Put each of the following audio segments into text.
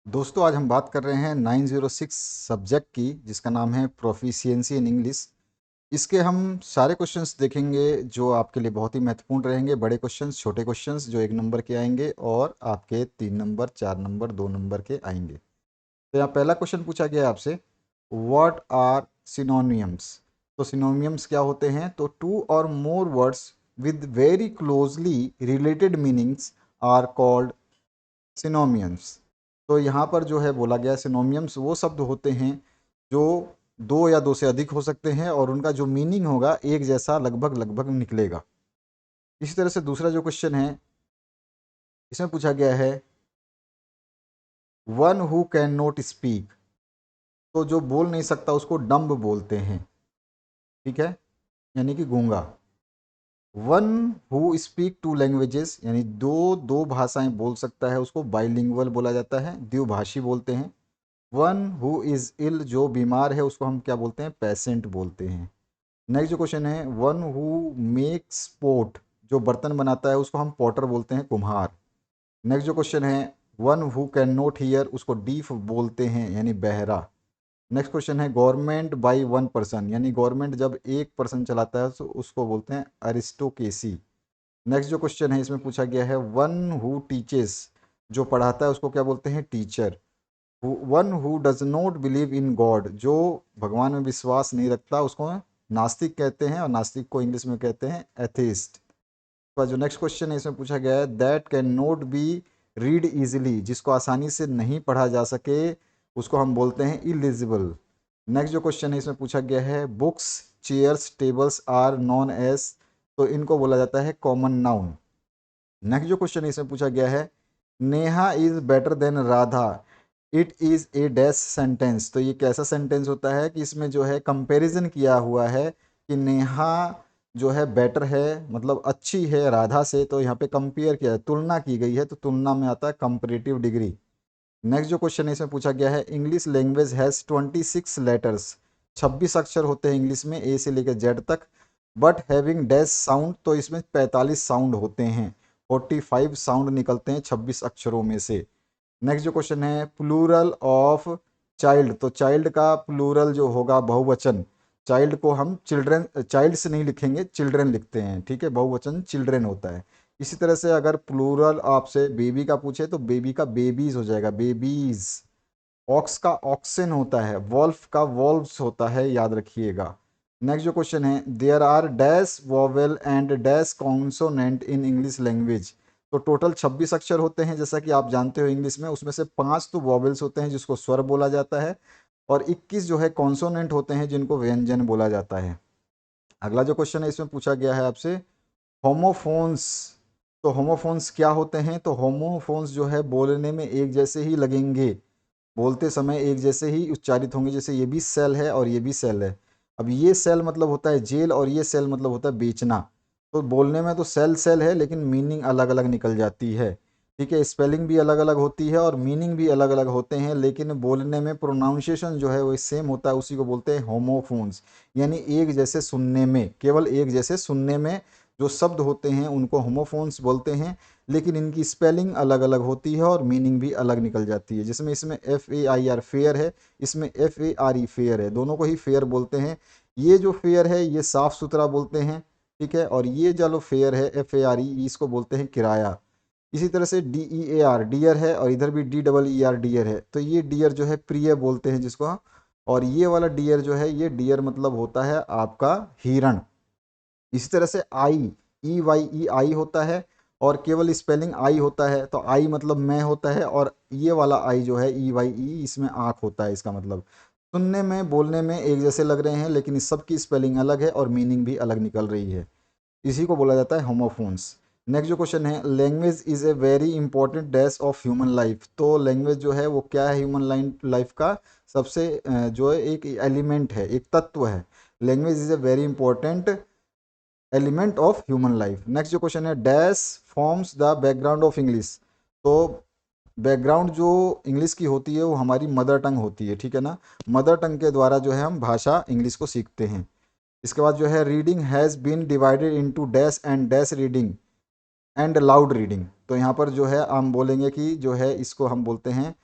दोस्तों आज हम बात कर रहे हैं 906 सब्जेक्ट की जिसका नाम है प्रोफिशिएंसी इन इंग्लिश। इसके हम सारे क्वेश्चंस देखेंगे जो आपके लिए बहुत ही महत्वपूर्ण रहेंगे। बड़े क्वेश्चंस, छोटे क्वेश्चंस जो 1 नंबर के आएंगे और आपके 3 नंबर, 4 नंबर, 2 नंबर के आएंगे। तो यहाँ पहला क्वेश्चन पूछा गया है आपसे, व्हाट आर सिनोनियम्स। तो सिनोनियम्स क्या होते हैं? तो टू और more words with very closely related meanings are called synonyms. तो यहाँ पर जो है बोला गया सिनोनियम्स वो शब्द होते हैं जो दो या दो से अधिक हो सकते हैं और उनका जो मीनिंग होगा एक जैसा लगभग लगभग निकलेगा। इसी तरह से दूसरा जो क्वेश्चन है इसमें पूछा गया है, one who can not speak. तो जो बोल नहीं सकता उसको डम्ब बोलते हैं, ठीक है, यानी कि गूंगा। One who speak to languages, यानी दो दो भाषाएं बोल सकता है उसको बाइलिंगुअल बोला जाता है, द्विभाषी बोलते हैं। वन हु इज़ इल, जो बीमार है उसको हम क्या बोलते हैं? पेशेंट बोलते हैं। नेक्स्ट जो क्वेश्चन है, वन हु मेक्स पोट, जो बर्तन बनाता है उसको हम पॉटर बोलते हैं, कुम्हार। नेक्स्ट जो क्वेश्चन है, one who can not here, उसको डीफ बोलते हैं यानी बहरा। नेक्स्ट क्वेश्चन है, गवर्नमेंट बाई वन पर्सन, यानी गवर्नमेंट जब एक पर्सन चलाता है तो उसको बोलते हैं अरिस्टोकेसी। नेक्स्ट जो क्वेश्चन है इसमें पूछा गया है, वन हु टीचेस, जो पढ़ाता है उसको क्या बोलते हैं? Teacher. One who does not believe in God, जो भगवान में विश्वास नहीं रखता उसको नास्तिक कहते हैं और नास्तिक को इंग्लिश में कहते हैं एथेइस्ट। तो जो नेक्स्ट क्वेश्चन है इसमें पूछा गया है, that can not be read easily, जिसको आसानी से नहीं पढ़ा जा सके उसको हम बोलते हैं इलिजिबल। नेक्स्ट जो क्वेश्चन है इसमें पूछा गया है, books, chairs, tables are known as, तो इनको बोला जाता है कॉमन नाउन। नेक्स्ट जो क्वेश्चन इसमें पूछा गया है, Neha is better than Radha, it is a dash sentence. तो ये कैसा सेंटेंस होता है कि इसमें जो है कंपैरिजन किया हुआ है कि नेहा जो है बेटर है, मतलब अच्छी है राधा से, तो यहाँ पे कंपेयर किया है, तुलना की गई है, तो तुलना में आता है कंपेरेटिव डिग्री। नेक्स्ट जो क्वेश्चन है इसमें पूछा गया है, इंग्लिश लैंग्वेज हैज़ 26 लेटर्स, 26 अक्षर होते हैं इंग्लिश में, ए से लेकर जेड तक। बट हैविंग डैश साउंड, तो इसमें 45 साउंड होते हैं, 45 साउंड निकलते हैं 26 अक्षरों में से। नेक्स्ट जो क्वेश्चन है, प्लूरल ऑफ चाइल्ड, तो चाइल्ड का प्लूरल जो होगा बहुवचन, चाइल्ड को हम चिल्ड्रन, चाइल्ड से नहीं लिखेंगे, चिल्ड्रन लिखते हैं, ठीक है, बहुवचन चिल्ड्रन होता है। इसी तरह से अगर प्लूरल आपसे बेबी का पूछे तो बेबी का बेबीज हो जाएगा, बेबीज। ऑक्स का ऑक्सन होता है, वॉल्फ का वॉल्व्स होता है, याद रखिएगा। नेक्स्ट जो क्वेश्चन है, there are dash vowel and dash consonant in English language. तो टोटल 26 अक्षर होते हैं जैसा कि आप जानते हो इंग्लिश में, उसमें से 5 तो वॉवेल्स होते हैं जिसको स्वर बोला जाता है, और 21 जो है कॉन्सोनेंट होते हैं जिनको व्यंजन बोला जाता है। अगला जो क्वेश्चन है इसमें पूछा गया है आपसे, होमोफोन्स। तो होमोफोन्स क्या होते हैं? तो होमोफोन्स जो है बोलने में एक जैसे ही लगेंगे, बोलते समय एक जैसे ही उच्चारित होंगे, जैसे ये भी सेल है और ये भी सेल है। अब ये सेल मतलब होता है जेल और ये सेल मतलब होता है बेचना। तो बोलने में तो सेल सेल है लेकिन मीनिंग अलग अलग निकल जाती है, ठीक है, स्पेलिंग भी अलग अलग होती है और मीनिंग भी अलग अलग होते हैं, लेकिन बोलने में प्रोनाउंसिएशन जो है वो सेम होता है, उसी को बोलते हैं होमोफोन्स। यानी एक जैसे सुनने में, केवल एक जैसे सुनने में जो शब्द होते हैं उनको होमोफोन्स बोलते हैं, लेकिन इनकी स्पेलिंग अलग अलग होती है और मीनिंग भी अलग निकल जाती है। जिसमें इसमें FAIR फेयर है, इसमें FARE फेयर है, दोनों को ही फेयर बोलते हैं। ये जो फेयर है ये साफ सुथरा बोलते हैं, ठीक है, और ये जो फेयर है FARE, इसको बोलते हैं किराया। इसी तरह से DEAR डियर है, और इधर भी DEER डियर है, तो ये डियर जो है प्रिय बोलते हैं जिसको। और ये वाला डियर जो है, ये डियर मतलब होता है आपका हिरण। इसी तरह से EYE होता है, और केवल स्पेलिंग आई होता है, तो आई मतलब मैं होता है, और ये वाला आई जो है EYE, इसमें आँख होता है, इसका मतलब सुनने में बोलने में एक जैसे लग रहे हैं लेकिन इस सब की स्पेलिंग अलग है और मीनिंग भी अलग निकल रही है। इसी को बोला जाता है होमोफोन्स। नेक्स्ट जो क्वेश्चन है, language is a very important dash of human life. तो लैंग्वेज जो है वो क्या है? ह्यूमन लाइफ का सबसे जो है एक एलिमेंट है, एक तत्व है। Language is a very important element of human life. Next जो क्वेश्चन है, dash forms the background of English. तो बैकग्राउंड जो इंग्लिश की होती है वो हमारी मदर टंग होती है, ठीक है ना, मदर टंग के द्वारा जो है हम भाषा इंग्लिश को सीखते हैं। इसके बाद जो है, reading has been divided into dash and dash reading and loud reading. तो यहाँ पर जो है हम बोलेंगे कि जो है इसको हम बोलते हैं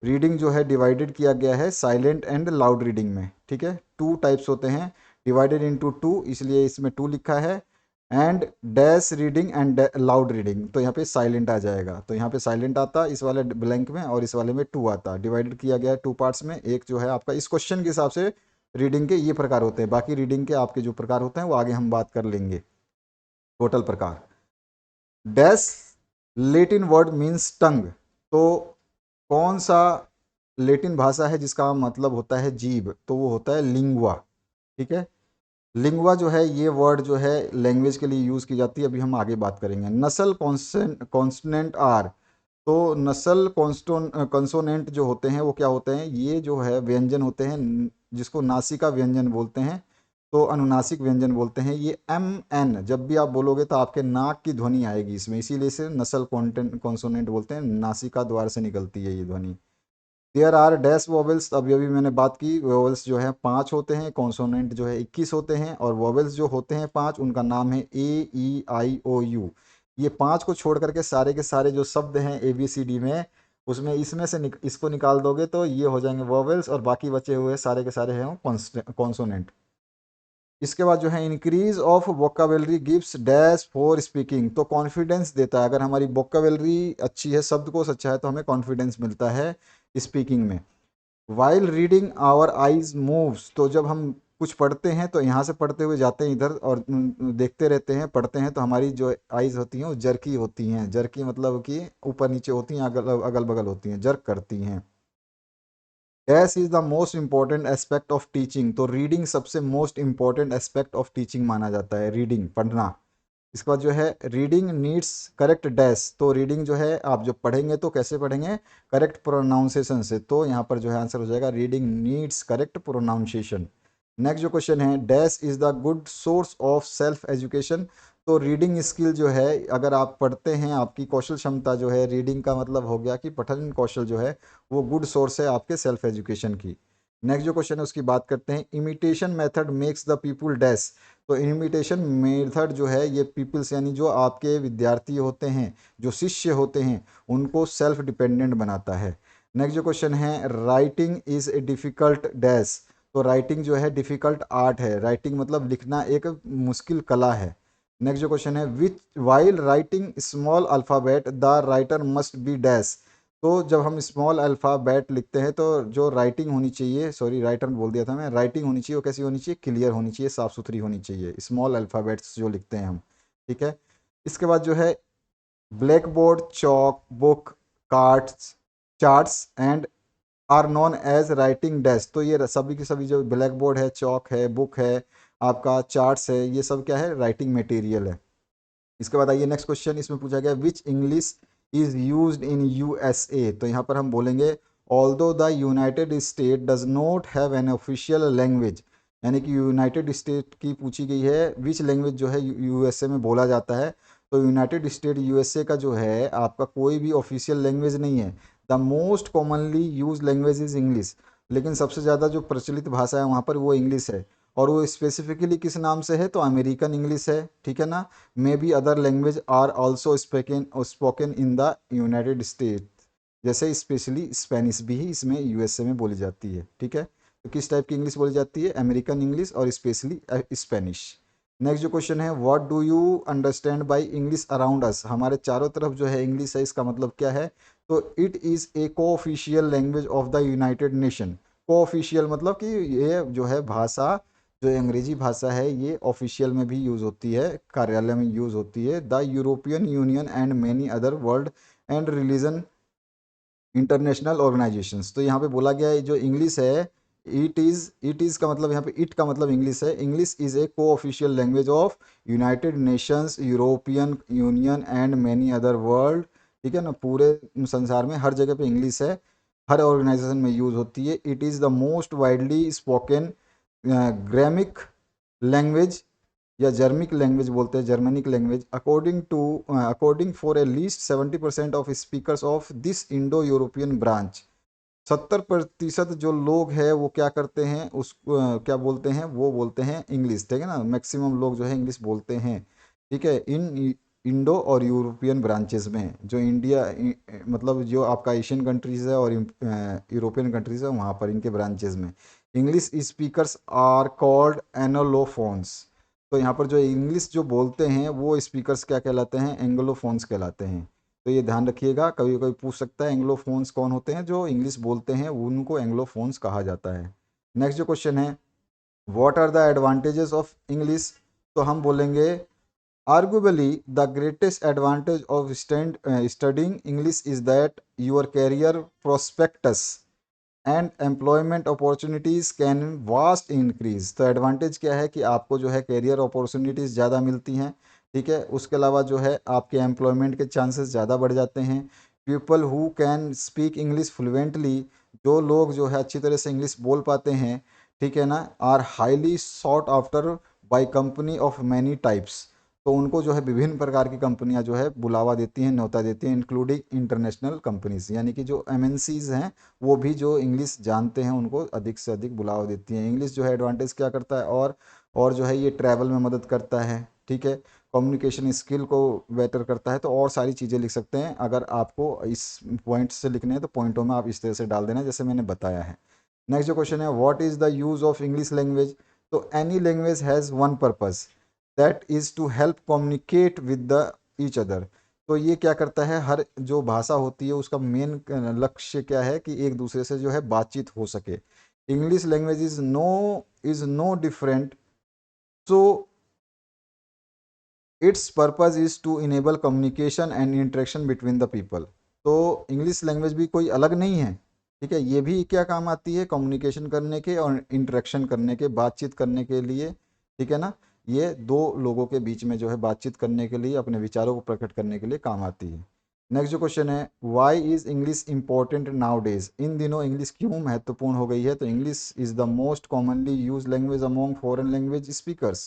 रीडिंग जो है डिवाइडेड किया गया है साइलेंट एंड लाउड रीडिंग में, ठीक है। टू टाइप्स होते हैं, डिवाइडेड इनटू टू, इसलिए इसमें टू लिखा है। And dash reading and loud reading, तो यहाँ पे साइलेंट आ जाएगा, तो यहाँ पे साइलेंट आता इस वाले ब्लैंक में और इस वाले में टू आता। डिवाइडेड किया गया है टू पार्ट्स में। एक जो है आपका इस क्वेश्चन के हिसाब से रीडिंग के ये प्रकार होते हैं, बाकी रीडिंग के आपके जो प्रकार होते हैं वो आगे हम बात कर लेंगे, टोटल प्रकार। डैश लेटिन वर्ड मीन्स टंग, तो कौन सा लेटिन भाषा है जिसका मतलब होता है जीभ, तो वो होता है लिंगुआ, ठीक है। लिंगुआ जो है ये वर्ड जो है लैंग्वेज के लिए यूज़ की जाती है, अभी हम आगे बात करेंगे। नसल कॉन्सोनेंट आर, तो नसल कॉन्सोनेंट जो होते हैं वो क्या होते हैं, ये जो है व्यंजन होते हैं जिसको नासिका व्यंजन बोलते हैं, तो अनुनासिक व्यंजन बोलते हैं। ये एम एन जब भी आप बोलोगे तो आपके नाक की ध्वनि आएगी इसमें, इसीलिए इसे नसल कॉन्सोनेंट बोलते हैं, नासिका द्वार से निकलती है ये ध्वनि। देयर आर डैश वोवेल्स, अभी अभी मैंने बात की, वोवेल्स जो है 5 होते हैं, कॉन्सोनेंट जो है 21 होते हैं, और वोवेल्स जो होते हैं 5 उनका नाम है A E I O U। ये 5 को छोड़ करके सारे के सारे जो शब्द हैं ABCD में, उसमें इसमें से इसको निकाल दोगे तो ये हो जाएंगे वोवेल्स, और बाकी बचे हुए सारे के सारे हैं कॉन्सोनेंट। इसके बाद जो है increase of vocabulary gives dash for speaking, तो कॉन्फिडेंस देता है, अगर हमारी वोकाबलरी अच्छी है, शब्दकोश अच्छा है, तो हमें कॉन्फिडेंस मिलता है स्पीकिंग में। While reading our eyes moves, तो जब हम कुछ पढ़ते हैं तो यहाँ से पढ़ते हुए जाते हैं इधर और देखते रहते हैं, पढ़ते हैं, तो हमारी जो आइज होती हैं वो जर्की होती हैं। जर्की मतलब कि ऊपर नीचे होती हैं, अगल बगल होती हैं, जर्क करती हैं। Dash is the most important aspect of teaching, तो रीडिंग सबसे most important aspect of teaching माना जाता है, रीडिंग पढ़ना। इसके बाद जो है रीडिंग नीड्स करेक्ट डैश, तो रीडिंग जो है आप जब पढ़ेंगे तो कैसे पढ़ेंगे, करेक्ट प्रोनाउंसिएशन से, तो यहाँ पर जो है आंसर हो जाएगा reading needs correct pronunciation. Next जो क्वेश्चन है, dash is the good source of self education, तो रीडिंग स्किल जो है अगर आप पढ़ते हैं, आपकी कौशल क्षमता जो है, रीडिंग का मतलब हो गया कि पठन कौशल जो है वो गुड सोर्स है आपके सेल्फ एजुकेशन की। नेक्स्ट जो क्वेश्चन है उसकी बात करते हैं, imitation method makes the people dash, तो इमिटेशन मेथड जो है ये पीपल्स यानी जो आपके विद्यार्थी होते हैं, जो शिष्य होते हैं, उनको सेल्फ डिपेंडेंट बनाता है। नेक्स्ट जो क्वेश्चन है, writing is a difficult dash, तो राइटिंग जो है डिफ़िकल्ट आर्ट है, राइटिंग मतलब लिखना एक मुश्किल कला है। नेक्स्ट जो क्वेश्चन है, which while writing small alphabet the writer must be dash, तो जब हम स्मॉल अल्फ़ाबेट लिखते हैं तो जो राइटिंग होनी चाहिए, सॉरी राइटर बोल दिया था मैं, राइटिंग होनी चाहिए वो कैसी होनी चाहिए, क्लियर होनी चाहिए, साफ़ सुथरी होनी चाहिए, स्मॉल अल्फ़ाबेट्स जो लिखते हैं हम, ठीक है। इसके बाद जो है black board, chalk, book, cards, charts and are known as writing desk, तो ये सभी की सभी जो ब्लैक बोर्ड है, चौक है, बुक है, आपका चार्ट्स है, ये सब क्या है, राइटिंग मटेरियल है। इसके बाद आइए नेक्स्ट क्वेश्चन, इसमें पूछा गया which English is used in USA, तो यहाँ पर हम बोलेंगे although the United State does not have an official language, यानी कि यूनाइटेड स्टेट की पूछी गई है विच लैंग्वेज जो है यूएसए में बोला जाता है, तो यूनाइटेड स्टेट यूएसए का जो है आपका कोई भी ऑफिशियल लैंग्वेज नहीं है। The most commonly use language is English, लेकिन सबसे ज़्यादा जो प्रचलित भाषा है वहाँ पर वो इंग्लिश है, और वो स्पेसिफिकली किस नाम से है, तो अमेरिकन इंग्लिश है, ठीक है ना। May be other language are also spoken in the United State, जैसे स्पेशली स्पेनिश भी ही इसमें यूएसए में बोली जाती है, ठीक है। तो किस टाइप की इंग्लिश बोली जाती है, अमेरिकन इंग्लिश और स्पेशली स्पेनिश। नेक्स्ट जो क्वेश्चन है, what do you understand by English around us, हमारे चारों तरफ जो है इंग्लिश है, इसका मतलब क्या है, तो इट इज़ ए को official language of the United nation. को ऑफिशियल मतलब कि ये जो है भाषा, जो अंग्रेजी भाषा है ये ऑफिशियल में भी यूज़ होती है, कार्यालय में यूज़ होती है, the European union and many other world and religion international organisations, तो यहाँ पे बोला गया है जो इंग्लिश है, इट इज़ का मतलब यहाँ पे इट का मतलब इंग्लिश है, इंग्लिश इज़ ए को official language of United Nations, European union and many other world, ठीक है ना, पूरे संसार में हर जगह पे इंग्लिश है, हर ऑर्गेनाइजेशन में यूज़ होती है। It is the most widely spoken Germanic language, या जर्मिक लैंग्वेज बोलते हैं, Germanic language, according for a least 70% of speakers of this Indo European branch, 70% जो लोग हैं वो क्या करते हैं, क्या बोलते हैं, वो बोलते हैं इंग्लिश, ठीक है ना, मैक्सिमम लोग जो है इंग्लिश बोलते हैं, ठीक है। इन इंडो और यूरोपियन ब्रांचेस में, जो इंडिया मतलब जो आपका एशियन कंट्रीज़ है और यूरोपियन कंट्रीज़ है वहाँ पर इनके ब्रांचेस में इंग्लिश स्पीकर्स आर कॉल्ड एनोलोफोन्स। तो यहाँ पर जो इंग्लिश जो बोलते हैं वो स्पीकर्स क्या कहलाते हैं, एंग्लोफोन्स कहलाते हैं। तो ये ध्यान रखिएगा, कभी कभी पूछ सकता है एंग्लोफोन्स कौन होते हैं, जो इंग्लिश बोलते हैं उनको एंग्लोफोन्स कहा जाता है। नेक्स्ट जो क्वेश्चन है, what are the advantages of English. तो हम बोलेंगे arguably the greatest advantage of studying English is that your career prospectus and employment opportunities can vast increase. तो एडवांटेज क्या है कि आपको जो है कैरियर अपॉर्चुनिटीज़ ज़्यादा मिलती हैं, ठीक है। उसके अलावा जो है आपके एम्प्लॉयमेंट के चांसेस ज़्यादा बढ़ जाते हैं। People who can speak English fluently, जो लोग जो है अच्छी तरह से इंग्लिश बोल पाते हैं, ठीक है ना, are highly sought after by company of many types. तो उनको जो है विभिन्न प्रकार की कंपनियां जो है बुलावा देती हैं, न्योता देती हैं, इंक्लूडिंग इंटरनेशनल कंपनीज, यानी कि जो एमएनसीज हैं वो भी जो इंग्लिश जानते हैं उनको अधिक से अधिक बुलावा देती हैं। इंग्लिश जो है एडवांटेज क्या करता है, और जो है ये ट्रैवल में मदद करता है, ठीक है, कम्युनिकेशन स्किल को बेटर करता है। तो और सारी चीज़ें लिख सकते हैं, अगर आपको इस पॉइंट से लिखने हैं तो पॉइंटों में आप इस तरह से डाल देना जैसे मैंने बताया है। नेक्स्ट जो क्वेश्चन है, what is the use of English language. तो any language has one purpose that is to help communicate with the each other. तो ये क्या करता है, हर जो भाषा होती है उसका मेन लक्ष्य क्या है कि एक दूसरे से जो है बातचीत हो सके। English language is no different, so its purpose is to enable communication and interaction between the people. तो इंग्लिश लैंग्वेज भी कोई अलग नहीं है, ठीक है, ये भी क्या काम आती है, कम्युनिकेशन करने के और इंटरेक्शन करने के, बातचीत करने के लिए, ठीक है ना। ये दो लोगों के बीच में जो है बातचीत करने के लिए, अपने विचारों को प्रकट करने के लिए काम आती है। नेक्स्ट जो क्वेश्चन है, why is English important now days. इन दिनों इंग्लिश क्यों महत्वपूर्ण हो गई है। तो English is the most commonly use language among foreign language speakers,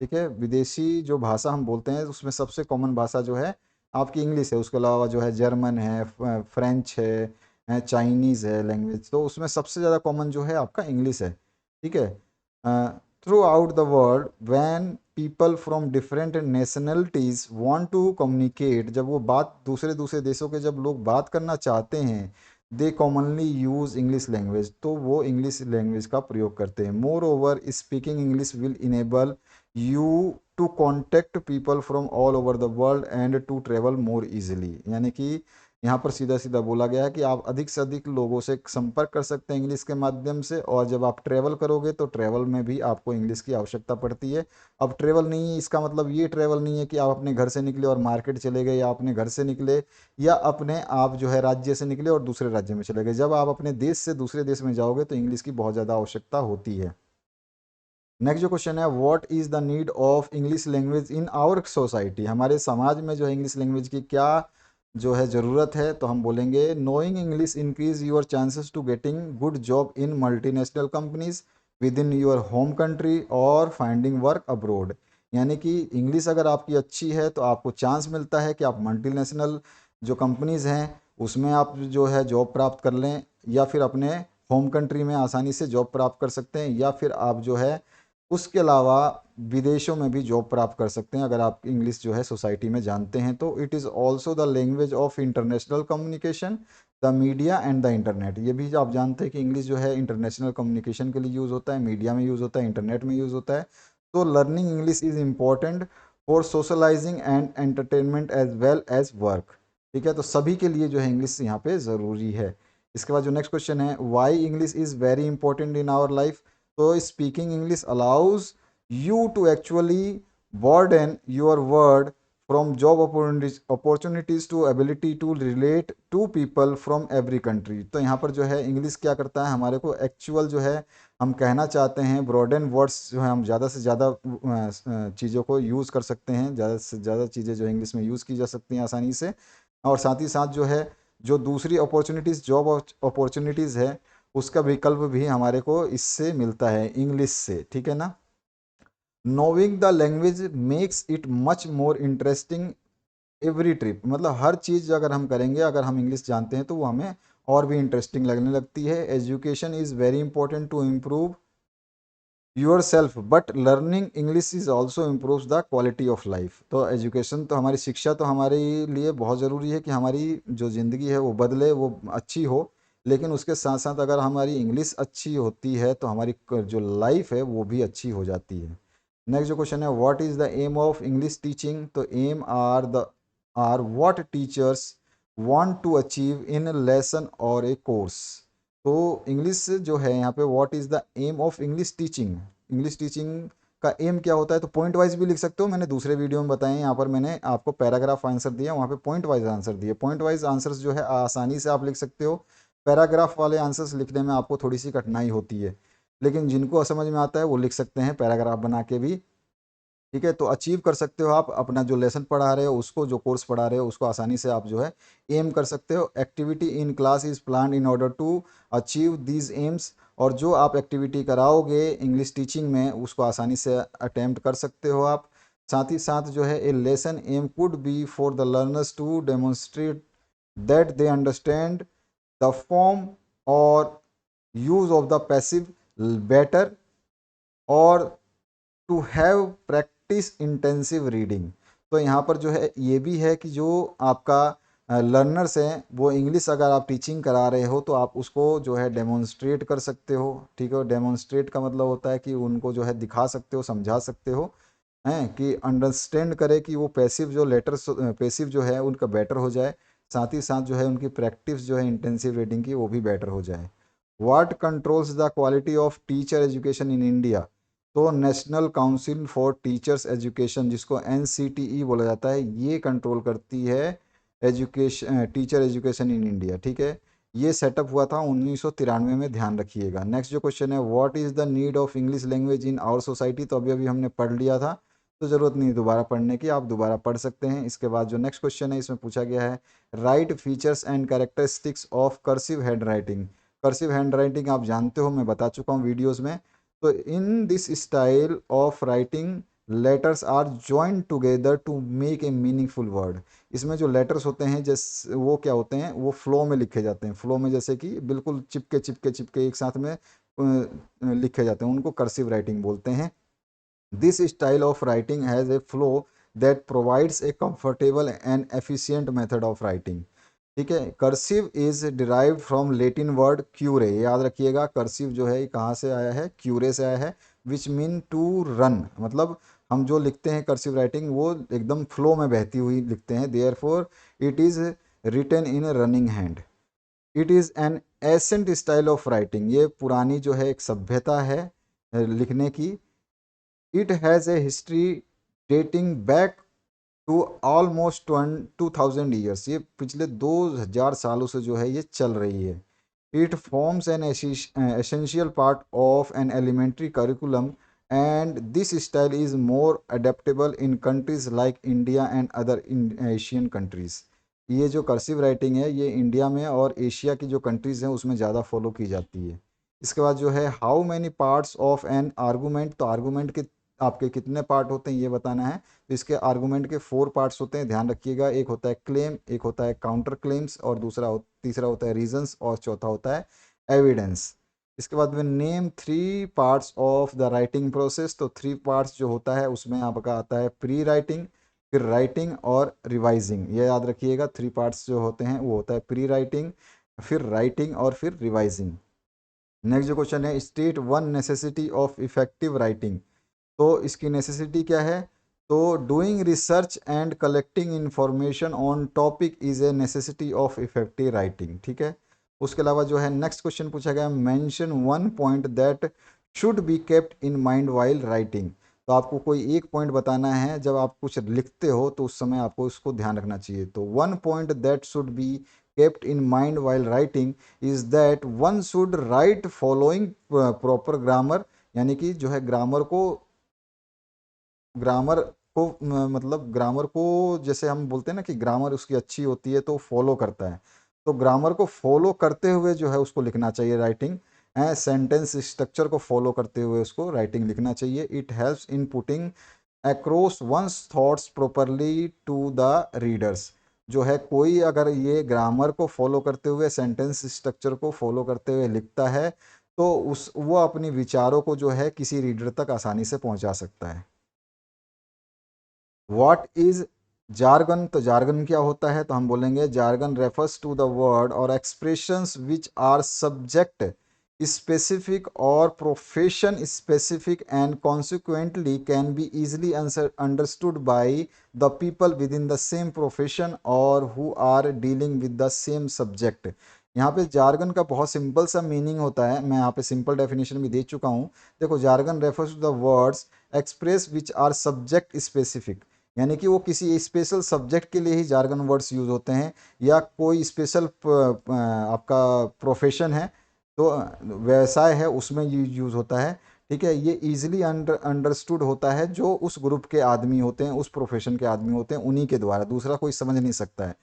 ठीक है। विदेशी जो भाषा हम बोलते हैं उसमें सबसे कॉमन भाषा जो है आपकी इंग्लिश है। उसके अलावा जो है जर्मन है, फ्रेंच है, चाइनीज़ है लैंग्वेज, तो उसमें सबसे ज़्यादा कॉमन जो है आपका इंग्लिश है, ठीक है। Throughout the world when people from different nationalities want to communicate, जब वो बात दूसरे दूसरे देशों के जब लोग बात करना चाहते हैं, they commonly use English language, तो वो इंग्लिश लैंग्वेज का प्रयोग करते हैं। Moreover speaking English will enable you to contact people from all over the world and to travel more easily. यानी कि यहाँ पर सीधा सीधा बोला गया है कि आप अधिक से अधिक लोगों से संपर्क कर सकते हैं इंग्लिश के माध्यम से, और जब आप ट्रैवल करोगे तो ट्रैवल में भी आपको इंग्लिश की आवश्यकता पड़ती है। अब ट्रैवल नहीं है, इसका मतलब ये ट्रैवल नहीं है कि आप अपने घर से निकले और मार्केट चले गए, या अपने घर से निकले या अपने आप जो है राज्य से निकले और दूसरे राज्य में चले गए। जब आप अपने देश से दूसरे देश में जाओगे तो इंग्लिश की बहुत ज़्यादा आवश्यकता होती है। नेक्स्ट जो क्वेश्चन है, what is the need of English language in our society. हमारे समाज में जो है इंग्लिश लैंग्वेज की क्या जो है ज़रूरत है। तो हम बोलेंगे, knowing English increase your chances to getting good job in multinational companies with in your home country और फाइंडिंग वर्क अब्रोड। यानी कि इंग्लिश अगर आपकी अच्छी है तो आपको चांस मिलता है कि आप मल्टीनेशनल जो कंपनीज़ हैं उसमें आप जो है जॉब प्राप्त कर लें, या फिर अपने होम कंट्री में आसानी से जॉब प्राप्त कर सकते हैं, या फिर आप जो है उसके अलावा विदेशों में भी जॉब प्राप्त कर सकते हैं अगर आप इंग्लिश जो है सोसाइटी में जानते हैं तो। It is also the language of international communication, the media and the internet. ये भी आप जानते हैं कि इंग्लिश जो है इंटरनेशनल कम्युनिकेशन के लिए यूज़ होता है, मीडिया में यूज़ होता है, इंटरनेट में यूज़ होता है। तो learning English is important for socialising and entertainment as well as work, ठीक है। तो सभी के लिए जो है इंग्लिश यहाँ पे ज़रूरी है। इसके बाद जो नेक्स्ट क्वेश्चन है, why English is very important in our life. तो speaking English allows you to actually broaden your word from job opportunities to ability to relate to people from every country। तो यहाँ पर जो है English क्या करता है, हमारे को एक्चुअल जो है हम कहना चाहते हैं, ब्रॉडन वर्ड्स जो है हम ज़्यादा से ज़्यादा चीज़ों को यूज़ कर सकते हैं, ज़्यादा से ज़्यादा चीज़ें जो इंग्लिश में यूज़ की जा सकती हैं आसानी से। और साथ ही साथ जो है जो दूसरी अपॉर्चुनिटीज़, जॉब अपॉर्चुनिटीज़ है, उसका विकल्प भी हमारे को इससे मिलता है, इंग्लिश से, ठीक है ना। नोविंग the language makes it much more interesting every trip. मतलब हर चीज़ अगर हम करेंगे, अगर हम इंग्लिश जानते हैं तो वो हमें और भी इंटरेस्टिंग लगने लगती है। Education is very important to improve your self, but learning English is also improves the quality of life. तो एजुकेशन तो हमारी शिक्षा तो हमारे लिए बहुत ज़रूरी है कि हमारी जो ज़िंदगी है वो बदले, वो अच्छी हो, लेकिन उसके साथ साथ अगर हमारी इंग्लिश अच्छी होती है तो हमारी जो लाइफ है वो भी अच्छी हो जाती है। नेक्स्ट जो क्वेश्चन है, what is the aim of English teaching. तो aim are what teachers want to achieve in lesson और ए कोर्स। तो इंग्लिश जो है यहाँ पे, what is the aim of English teaching, English teaching का एम क्या होता है। तो पॉइंट वाइज भी लिख सकते हो, मैंने दूसरे वीडियो में बताए, यहाँ पर मैंने आपको पैराग्राफ आंसर दिया, वहाँ पे पॉइंट वाइज आंसर दिए। पॉइंट वाइज आंसर्स जो है आसानी से आप लिख सकते हो, पैराग्राफ वाले आंसर्स लिखने में आपको थोड़ी सी कठिनाई होती है, लेकिन जिनको समझ में आता है वो लिख सकते हैं पैराग्राफ बना के भी। ठीक है, तो अचीव कर सकते हो आप अपना जो लेसन पढ़ा रहे हो उसको, जो कोर्स पढ़ा रहे हो उसको आसानी से आप जो है एम कर सकते हो। Activity in class is plan in order to achieve these aims. और जो आप एक्टिविटी कराओगे इंग्लिश टीचिंग में उसको आसानी से अटेम्प्ट कर सकते हो आप। साथ ही साथ जो है a lesson aim could be for the learners to demonstrate that they understand the form और use of the passive better, और to have practice intensive reading. तो यहाँ पर जो है ये भी है कि जो आपका लर्नर्स हैं वो इंग्लिश अगर आप टीचिंग करा रहे हो तो आप उसको जो है डेमोन्स्ट्रेट कर सकते हो। ठीक है, डेमोन्स्ट्रेट का मतलब होता है कि उनको जो है दिखा सकते हो, समझा सकते हो, हैं कि अंडरस्टैंड करे कि वो पैसिव जो लेटर्स, पैसिव जो है उनका बेटर हो जाए, साथ ही साथ जो है उनकी प्रैक्टिस जो है इंटेंसिव रीडिंग की वो भी बेटर हो जाए। What controls the quality of teacher education in India. तो National Council for Teachers Education, जिसको एनसीटीई बोला जाता है, ये कंट्रोल करती है education, teacher education in India. ठीक है, ये सेटअप हुआ था 1993 में, ध्यान रखिएगा। नेक्स्ट जो क्वेश्चन है, what is the need of English language in our society. तो अभी अभी हमने पढ़ लिया था, तो ज़रूरत नहीं दोबारा पढ़ने की, आप दोबारा पढ़ सकते हैं। इसके बाद जो नेक्स्ट क्वेश्चन है इसमें पूछा गया है, right features and characteristics of cursive hand writing. Cursive hand writing आप जानते हो, मैं बता चुका हूँ वीडियोज़ में। तो in this style of writing letters are joined together to make a meaningful word. इसमें जो लेटर्स होते हैं जैसे वो क्या होते हैं, वो फ्लो में लिखे जाते हैं, फ्लो में जैसे कि बिल्कुल चिपके चिपके चिपके एक साथ में लिखे जाते हैं, उनको कर्सिव राइटिंग बोलते हैं। This style of writing has a flow that provides a comfortable and efficient method of writing. ठीक है, cursive is derived from Latin word currere, याद रखिएगा कर्सिव जो है कहाँ से आया है, क्यूरे से आया है, विच मीन टू रन। मतलब हम जो लिखते हैं कर्सिव राइटिंग वो एकदम फ्लो में बहती हुई लिखते हैं, therefore it is written in running hand. It is an ancient style of writing, ये पुरानी जो है एक सभ्यता है लिखने की। It has a history dating back to almost 2000 years, ये पिछले 2000 सालों से जो है ये चल रही है। It forms an essential part of an elementary curriculum and this style is more adaptable in countries like India and other Asian countries. ये जो कर्सिव राइटिंग है ये इंडिया में और एशिया की जो कंट्रीज़ हैं उसमें ज़्यादा फॉलो की जाती है। इसके बाद जो है, how many parts of N argument. तो आर्गूमेंट के आपके कितने पार्ट होते हैं ये बताना है। तो इसके आर्गूमेंट के 4 पार्ट्स होते हैं, ध्यान रखिएगा। एक होता है क्लेम, एक होता है काउंटर क्लेम्स, और तीसरा होता है रीजंस, और चौथा होता है एविडेंस। इसके बाद में name 3 parts of the writing process. तो 3 पार्ट्स जो होता है उसमें आपका आता है प्री राइटिंग, फिर राइटिंग और रिवाइजिंग। ये याद रखिएगा, 3 पार्ट्स जो होते हैं वो होता है प्री राइटिंग, फिर राइटिंग और फिर रिवाइजिंग। नेक्स्ट जो क्वेश्चन है, state one necessity of effective writing. तो इसकी नेसेसिटी क्या है। तो doing research and collecting information on topic is a necessity of effective writing. ठीक है, उसके अलावा जो है नेक्स्ट क्वेश्चन पूछा गया, mention one point that should be kept in mind while writing. तो आपको कोई एक पॉइंट बताना है, जब आप कुछ लिखते हो तो उस समय आपको इसको ध्यान रखना चाहिए। तो one point that should be kept in mind while writing is that one should write following proper grammar. यानी कि जो है ग्रामर को मतलब ग्रामर को जैसे हम बोलते हैं ना कि ग्रामर उसकी अच्छी होती है तो फॉलो करता है, तो ग्रामर को फॉलो करते हुए जो है उसको लिखना चाहिए राइटिंग। सेंटेंस स्ट्रक्चर को फॉलो करते हुए उसको राइटिंग लिखना चाहिए। It helps in putting across one's thoughts properly to the readers. जो है कोई अगर ये ग्रामर को फॉलो करते हुए, सेंटेंस स्ट्रक्चर को फॉलो करते हुए लिखता है तो उस वो अपनी विचारों को जो है किसी रीडर तक आसानी से पहुंचा सकता है। What is jargon? तो जार्गन क्या होता है? तो हम बोलेंगे jargon refers to the word और expressions which are subject specific और profession specific and consequently can be easily understood by the people within the same profession और who are dealing with the same subject. यहाँ पे jargon का बहुत simple सा meaning होता है, मैं यहाँ पे सिंपल डेफिनेशन भी दे चुका हूँ। देखो, jargon refers to the words express which are subject specific, यानी कि वो किसी स्पेशल सब्जेक्ट के लिए ही जार्गन वर्ड्स यूज़ होते हैं, या कोई स्पेशल आपका प्रोफेशन है तो व्यवसाय है उसमें ये यूज़ होता है। ठीक है, ये इजीली अंडरस्टूड होता है जो उस ग्रुप के आदमी होते हैं, उस प्रोफेशन के आदमी होते हैं, उन्हीं के द्वारा, दूसरा कोई समझ नहीं सकता है।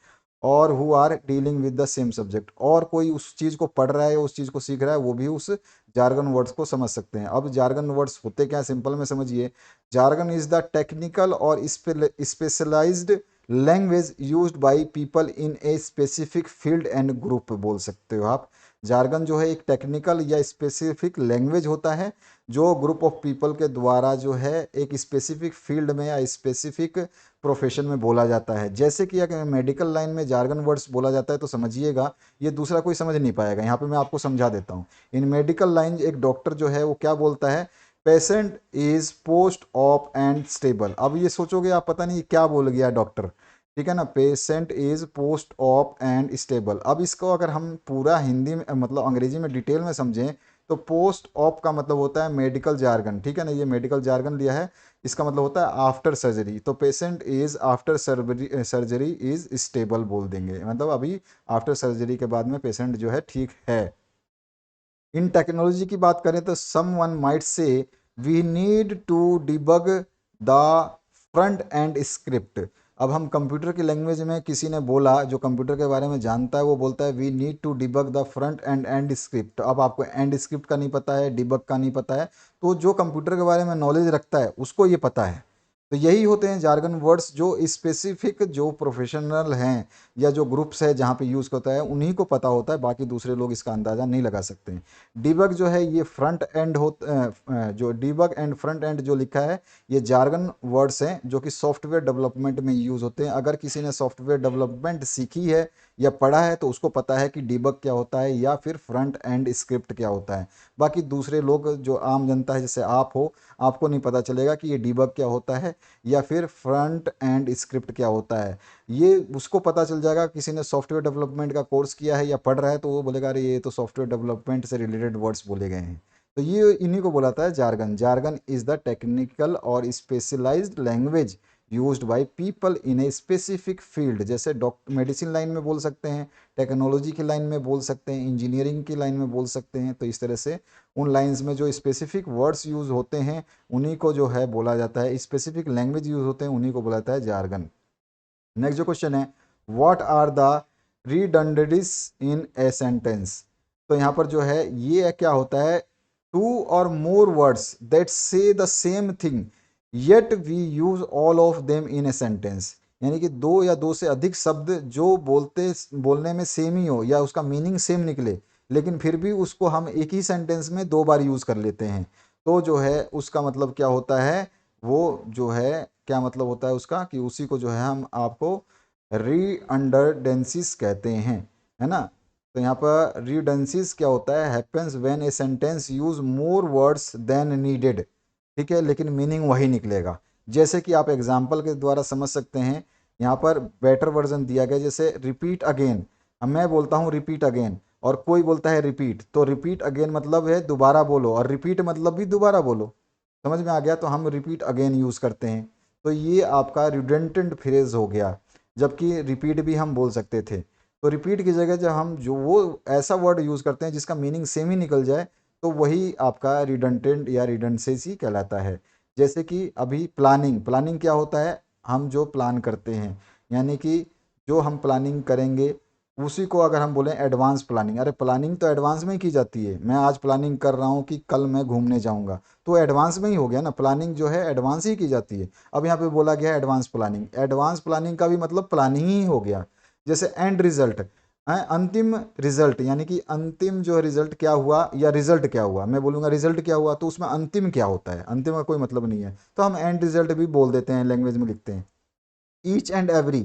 और who are dealing with the same subject, और कोई उस चीज़ को पढ़ रहा है, उस चीज़ को सीख रहा है, वो भी उस जार्गन वर्ड्स को समझ सकते हैं। अब जार्गन वर्ड्स होते क्या, सिंपल में समझिए। जार्गन इज द टेक्निकल और specialised language used by people in a specific field and group, बोल सकते हो आप। जार्गन जो है एक टेक्निकल या स्पेसिफिक लैंग्वेज होता है जो ग्रुप ऑफ पीपल के द्वारा जो है एक स्पेसिफिक फील्ड में या स्पेसिफिक प्रोफेशन में बोला जाता है। जैसे कि अगर मेडिकल लाइन में जार्गन वर्ड्स बोला जाता है तो समझिएगा, ये दूसरा कोई समझ नहीं पाएगा। यहाँ पे मैं आपको समझा देता हूँ। इन मेडिकल लाइन एक डॉक्टर जो है वो क्या बोलता है, patient is post op and stable. अब ये सोचोगे आप, पता नहीं क्या बोल गया डॉक्टर, ठीक है ना, patient is post op and stable. अब इसको अगर हम पूरा हिंदी में मतलब अंग्रेजी में डिटेल में समझें तो पोस्ट ऑप का मतलब होता है मेडिकल जार्गन, ठीक है ना, ये मेडिकल जार्गन लिया है, इसका मतलब होता है आफ्टर सर्जरी। तो patient is after surgery is stable बोल देंगे, मतलब अभी आफ्टर सर्जरी के बाद में पेशेंट जो है ठीक है। इन टेक्नोलॉजी की बात करें तो someone might say we need to debug the front end script. अब हम कंप्यूटर की लैंग्वेज में किसी ने बोला, जो कंप्यूटर के बारे में जानता है वो बोलता है we need to debug the front end script. अब आपको एंड स्क्रिप्ट का नहीं पता है, डिबग का नहीं पता है, तो जो कंप्यूटर के बारे में नॉलेज रखता है उसको ये पता है। तो यही होते हैं जार्गन वर्ड्स, जो स्पेसिफिक जो प्रोफेशनल हैं या जो ग्रुप्स है जहाँ पे यूज़ होता है उन्हीं को पता होता है, बाकी दूसरे लोग इसका अंदाज़ा नहीं लगा सकते हैं। डिबग जो है ये फ्रंट एंड जो डिबग एंड फ्रंट एंड जो लिखा है ये जार्गन वर्ड्स हैं जो कि सॉफ्टवेयर डेवलपमेंट में यूज़ होते हैं। अगर किसी ने सॉफ्टवेयर डेवलपमेंट सीखी है या पढ़ा है तो उसको पता है कि डिबग क्या होता है या फिर फ्रंट एंड स्क्रिप्ट क्या होता है। बाकी दूसरे लोग जो आम जनता है जैसे आप हो, आपको नहीं पता चलेगा कि ये डिबग क्या होता है या फिर फ्रंट एंड स्क्रिप्ट क्या होता है। ये उसको पता चल जाएगा, किसी ने सॉफ्टवेयर डेवलपमेंट का कोर्स किया है या पढ़ रहा है तो वो बोलेगा अरे ये तो सॉफ्टवेयर डेवलपमेंट से रिलेटेड वर्ड्स बोले गए हैं। तो ये इन्हीं को बोलाता है jargon. Jargon is the technical और specialised language used by people in a specific field. जैसे डॉक्टर मेडिसिन लाइन में बोल सकते हैं, टेक्नोलॉजी की लाइन में बोल सकते हैं, इंजीनियरिंग की लाइन में बोल सकते हैं। तो इस तरह से उन लाइंस में जो स्पेसिफिक वर्ड्स यूज होते हैं उन्हीं को जो है बोला जाता है, स्पेसिफिक लैंग्वेज यूज होते हैं उन्हीं को बोला जाता है जार्गन। नेक्स्ट जो क्वेश्चन है, what are the redundancies in a sentence? तो यहाँ पर जो है ये क्या होता है, टू और more words that say the same thing yet we use all of them in a sentence. यानी कि दो या दो से अधिक शब्द जो बोलने में सेम ही हो या उसका मीनिंग सेम निकले, लेकिन फिर भी उसको हम एक ही सेंटेंस में दो बार यूज कर लेते हैं। तो जो है उसका मतलब क्या होता है, वो जो है क्या मतलब होता है उसका, कि उसी को जो है हम आपको रीअंडरडेंसीज कहते हैं, है ना। तो यहाँ पर रिडंडेंसीज क्या होता है, happens when a sentence use more words than needed, ठीक है, लेकिन मीनिंग वही निकलेगा। जैसे कि आप एग्जाम्पल के द्वारा समझ सकते हैं, यहाँ पर बेटर वर्जन दिया गया, जैसे रिपीट अगेन। अब मैं बोलता हूँ रिपीट अगेन और कोई बोलता है रिपीट, तो रिपीट अगेन मतलब है दोबारा बोलो और रिपीट मतलब भी दोबारा बोलो। समझ में आ गया, तो हम रिपीट अगेन यूज़ करते हैं। तो ये आपका रिडेंडेंट फ्रेज हो गया, जबकि रिपीट भी हम बोल सकते थे। तो रिपीट की जगह जब हम जो वो ऐसा वर्ड यूज़ करते हैं जिसका मीनिंग सेम ही निकल जाए तो वही आपका रिडंडेंट या रिडंडेंसी कहलाता है। जैसे कि अभी प्लानिंग, प्लानिंग क्या होता है, हम जो प्लान करते हैं, यानी कि जो हम प्लानिंग करेंगे उसी को अगर हम बोलें एडवांस प्लानिंग, अरे प्लानिंग तो एडवांस में ही की जाती है। मैं आज प्लानिंग कर रहा हूँ कि कल मैं घूमने जाऊँगा, तो एडवांस में ही हो गया ना, प्लानिंग जो है एडवांस ही की जाती है। अब यहाँ पे बोला गया एडवांस प्लानिंग, एडवांस प्लानिंग का भी मतलब प्लानिंग ही हो गया। जैसे एंड रिजल्ट, अंतिम रिजल्ट, यानी कि अंतिम जो रिजल्ट क्या हुआ या रिजल्ट क्या हुआ, मैं बोलूँगा रिजल्ट क्या हुआ तो उसमें अंतिम क्या होता है, अंतिम का कोई मतलब नहीं है, तो हम एंड रिजल्ट भी बोल देते हैं, लैंग्वेज में लिखते हैं। ईच एंड एवरी,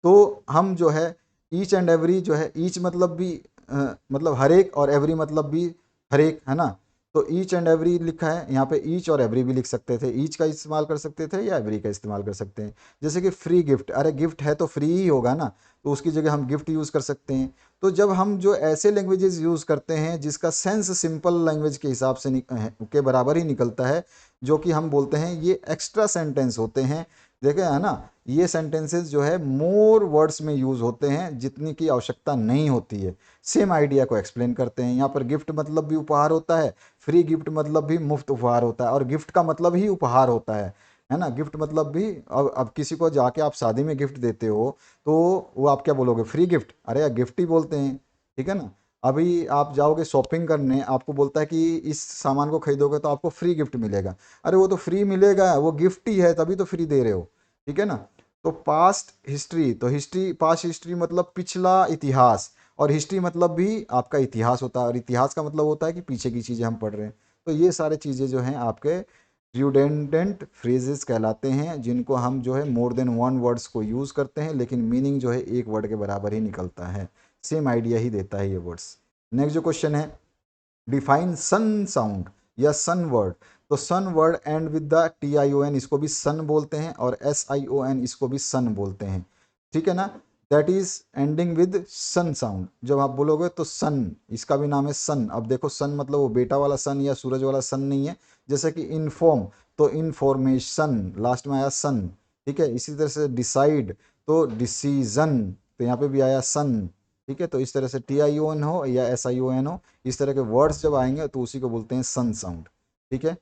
तो हम जो है ईच एंड एवरी जो है, ईच मतलब भी मतलब हर एक, और एवरी मतलब भी हर एक, है ना। तो ईच एंड एवरी लिखा है यहाँ पे, ईच और एवरी भी लिख सकते थे, ईच का इस्तेमाल कर सकते थे या एवरी का इस्तेमाल कर सकते हैं। जैसे कि फ्री गिफ्ट, अरे गिफ्ट है तो फ्री ही होगा ना, तो उसकी जगह हम गिफ्ट यूज़ कर सकते हैं। तो जब हम जो ऐसे लैंग्वेजेस यूज़ करते हैं जिसका सेंस सिंपल लैंग्वेज के हिसाब से के बराबर ही निकलता है, जो कि हम बोलते हैं ये एक्स्ट्रा सेंटेंस होते हैं। देखे है ना, ये सेंटेंसेस जो है मोर वर्ड्स में यूज़ होते हैं जितनी की आवश्यकता नहीं होती है, सेम आइडिया को एक्सप्लेन करते हैं। यहाँ पर गिफ्ट मतलब भी उपहार होता है, फ्री गिफ्ट मतलब भी मुफ्त उपहार होता है, और गिफ्ट का मतलब ही उपहार होता है ना। गिफ्ट मतलब भी, अब किसी को जाके आप शादी में गिफ्ट देते हो तो वो आप क्या बोलोगे, फ्री गिफ्ट, अरे यार गिफ्ट ही बोलते हैं, ठीक है ना। अभी आप जाओगे शॉपिंग करने, आपको बोलता है कि इस सामान को खरीदोगे तो आपको फ्री गिफ्ट मिलेगा, अरे वो तो फ्री मिलेगा, वो गिफ्ट ही है तभी तो फ्री दे रहे हो, ठीक है ना। तो पास्ट हिस्ट्री, तो हिस्ट्री, पास्ट हिस्ट्री मतलब पिछला इतिहास, और हिस्ट्री मतलब भी आपका इतिहास होता है, और इतिहास का मतलब होता है कि पीछे की चीज़ें हम पढ़ रहे हैं। तो ये सारे चीज़ें जो हैं आपके रिडंडेंट फ्रेजेस कहलाते हैं, जिनको हम जो है मोर देन वन वर्ड्स को यूज़ करते हैं, लेकिन मीनिंग जो है एक वर्ड के बराबर ही निकलता है, सेम आइडिया ही देता है ये वर्ड्स। नेक्स्ट जो क्वेश्चन है, डिफाइन सन साउंड या सन वर्ड। तो shun word end with the TION, इसको भी सन बोलते हैं, और SION इसको भी सन बोलते हैं, ठीक है ना। That is ending with sun sound, जब आप बोलोगे तो सन, इसका भी नाम है सन। अब देखो सन मतलब वो बेटा वाला सन या सूरज वाला सन नहीं है, जैसे कि इन्फॉर्म तो इन्फॉर्मेशन, लास्ट में आया सन, ठीक है। इसी तरह से डिसाइड तो डिसीजन, तो यहाँ पे भी आया सन, ठीक है। तो इस तरह से TION हो या SION हो, इस तरह के वर्ड्स जब आएंगे तो उसी को बोलते हैं सन साउंड, ठीक है।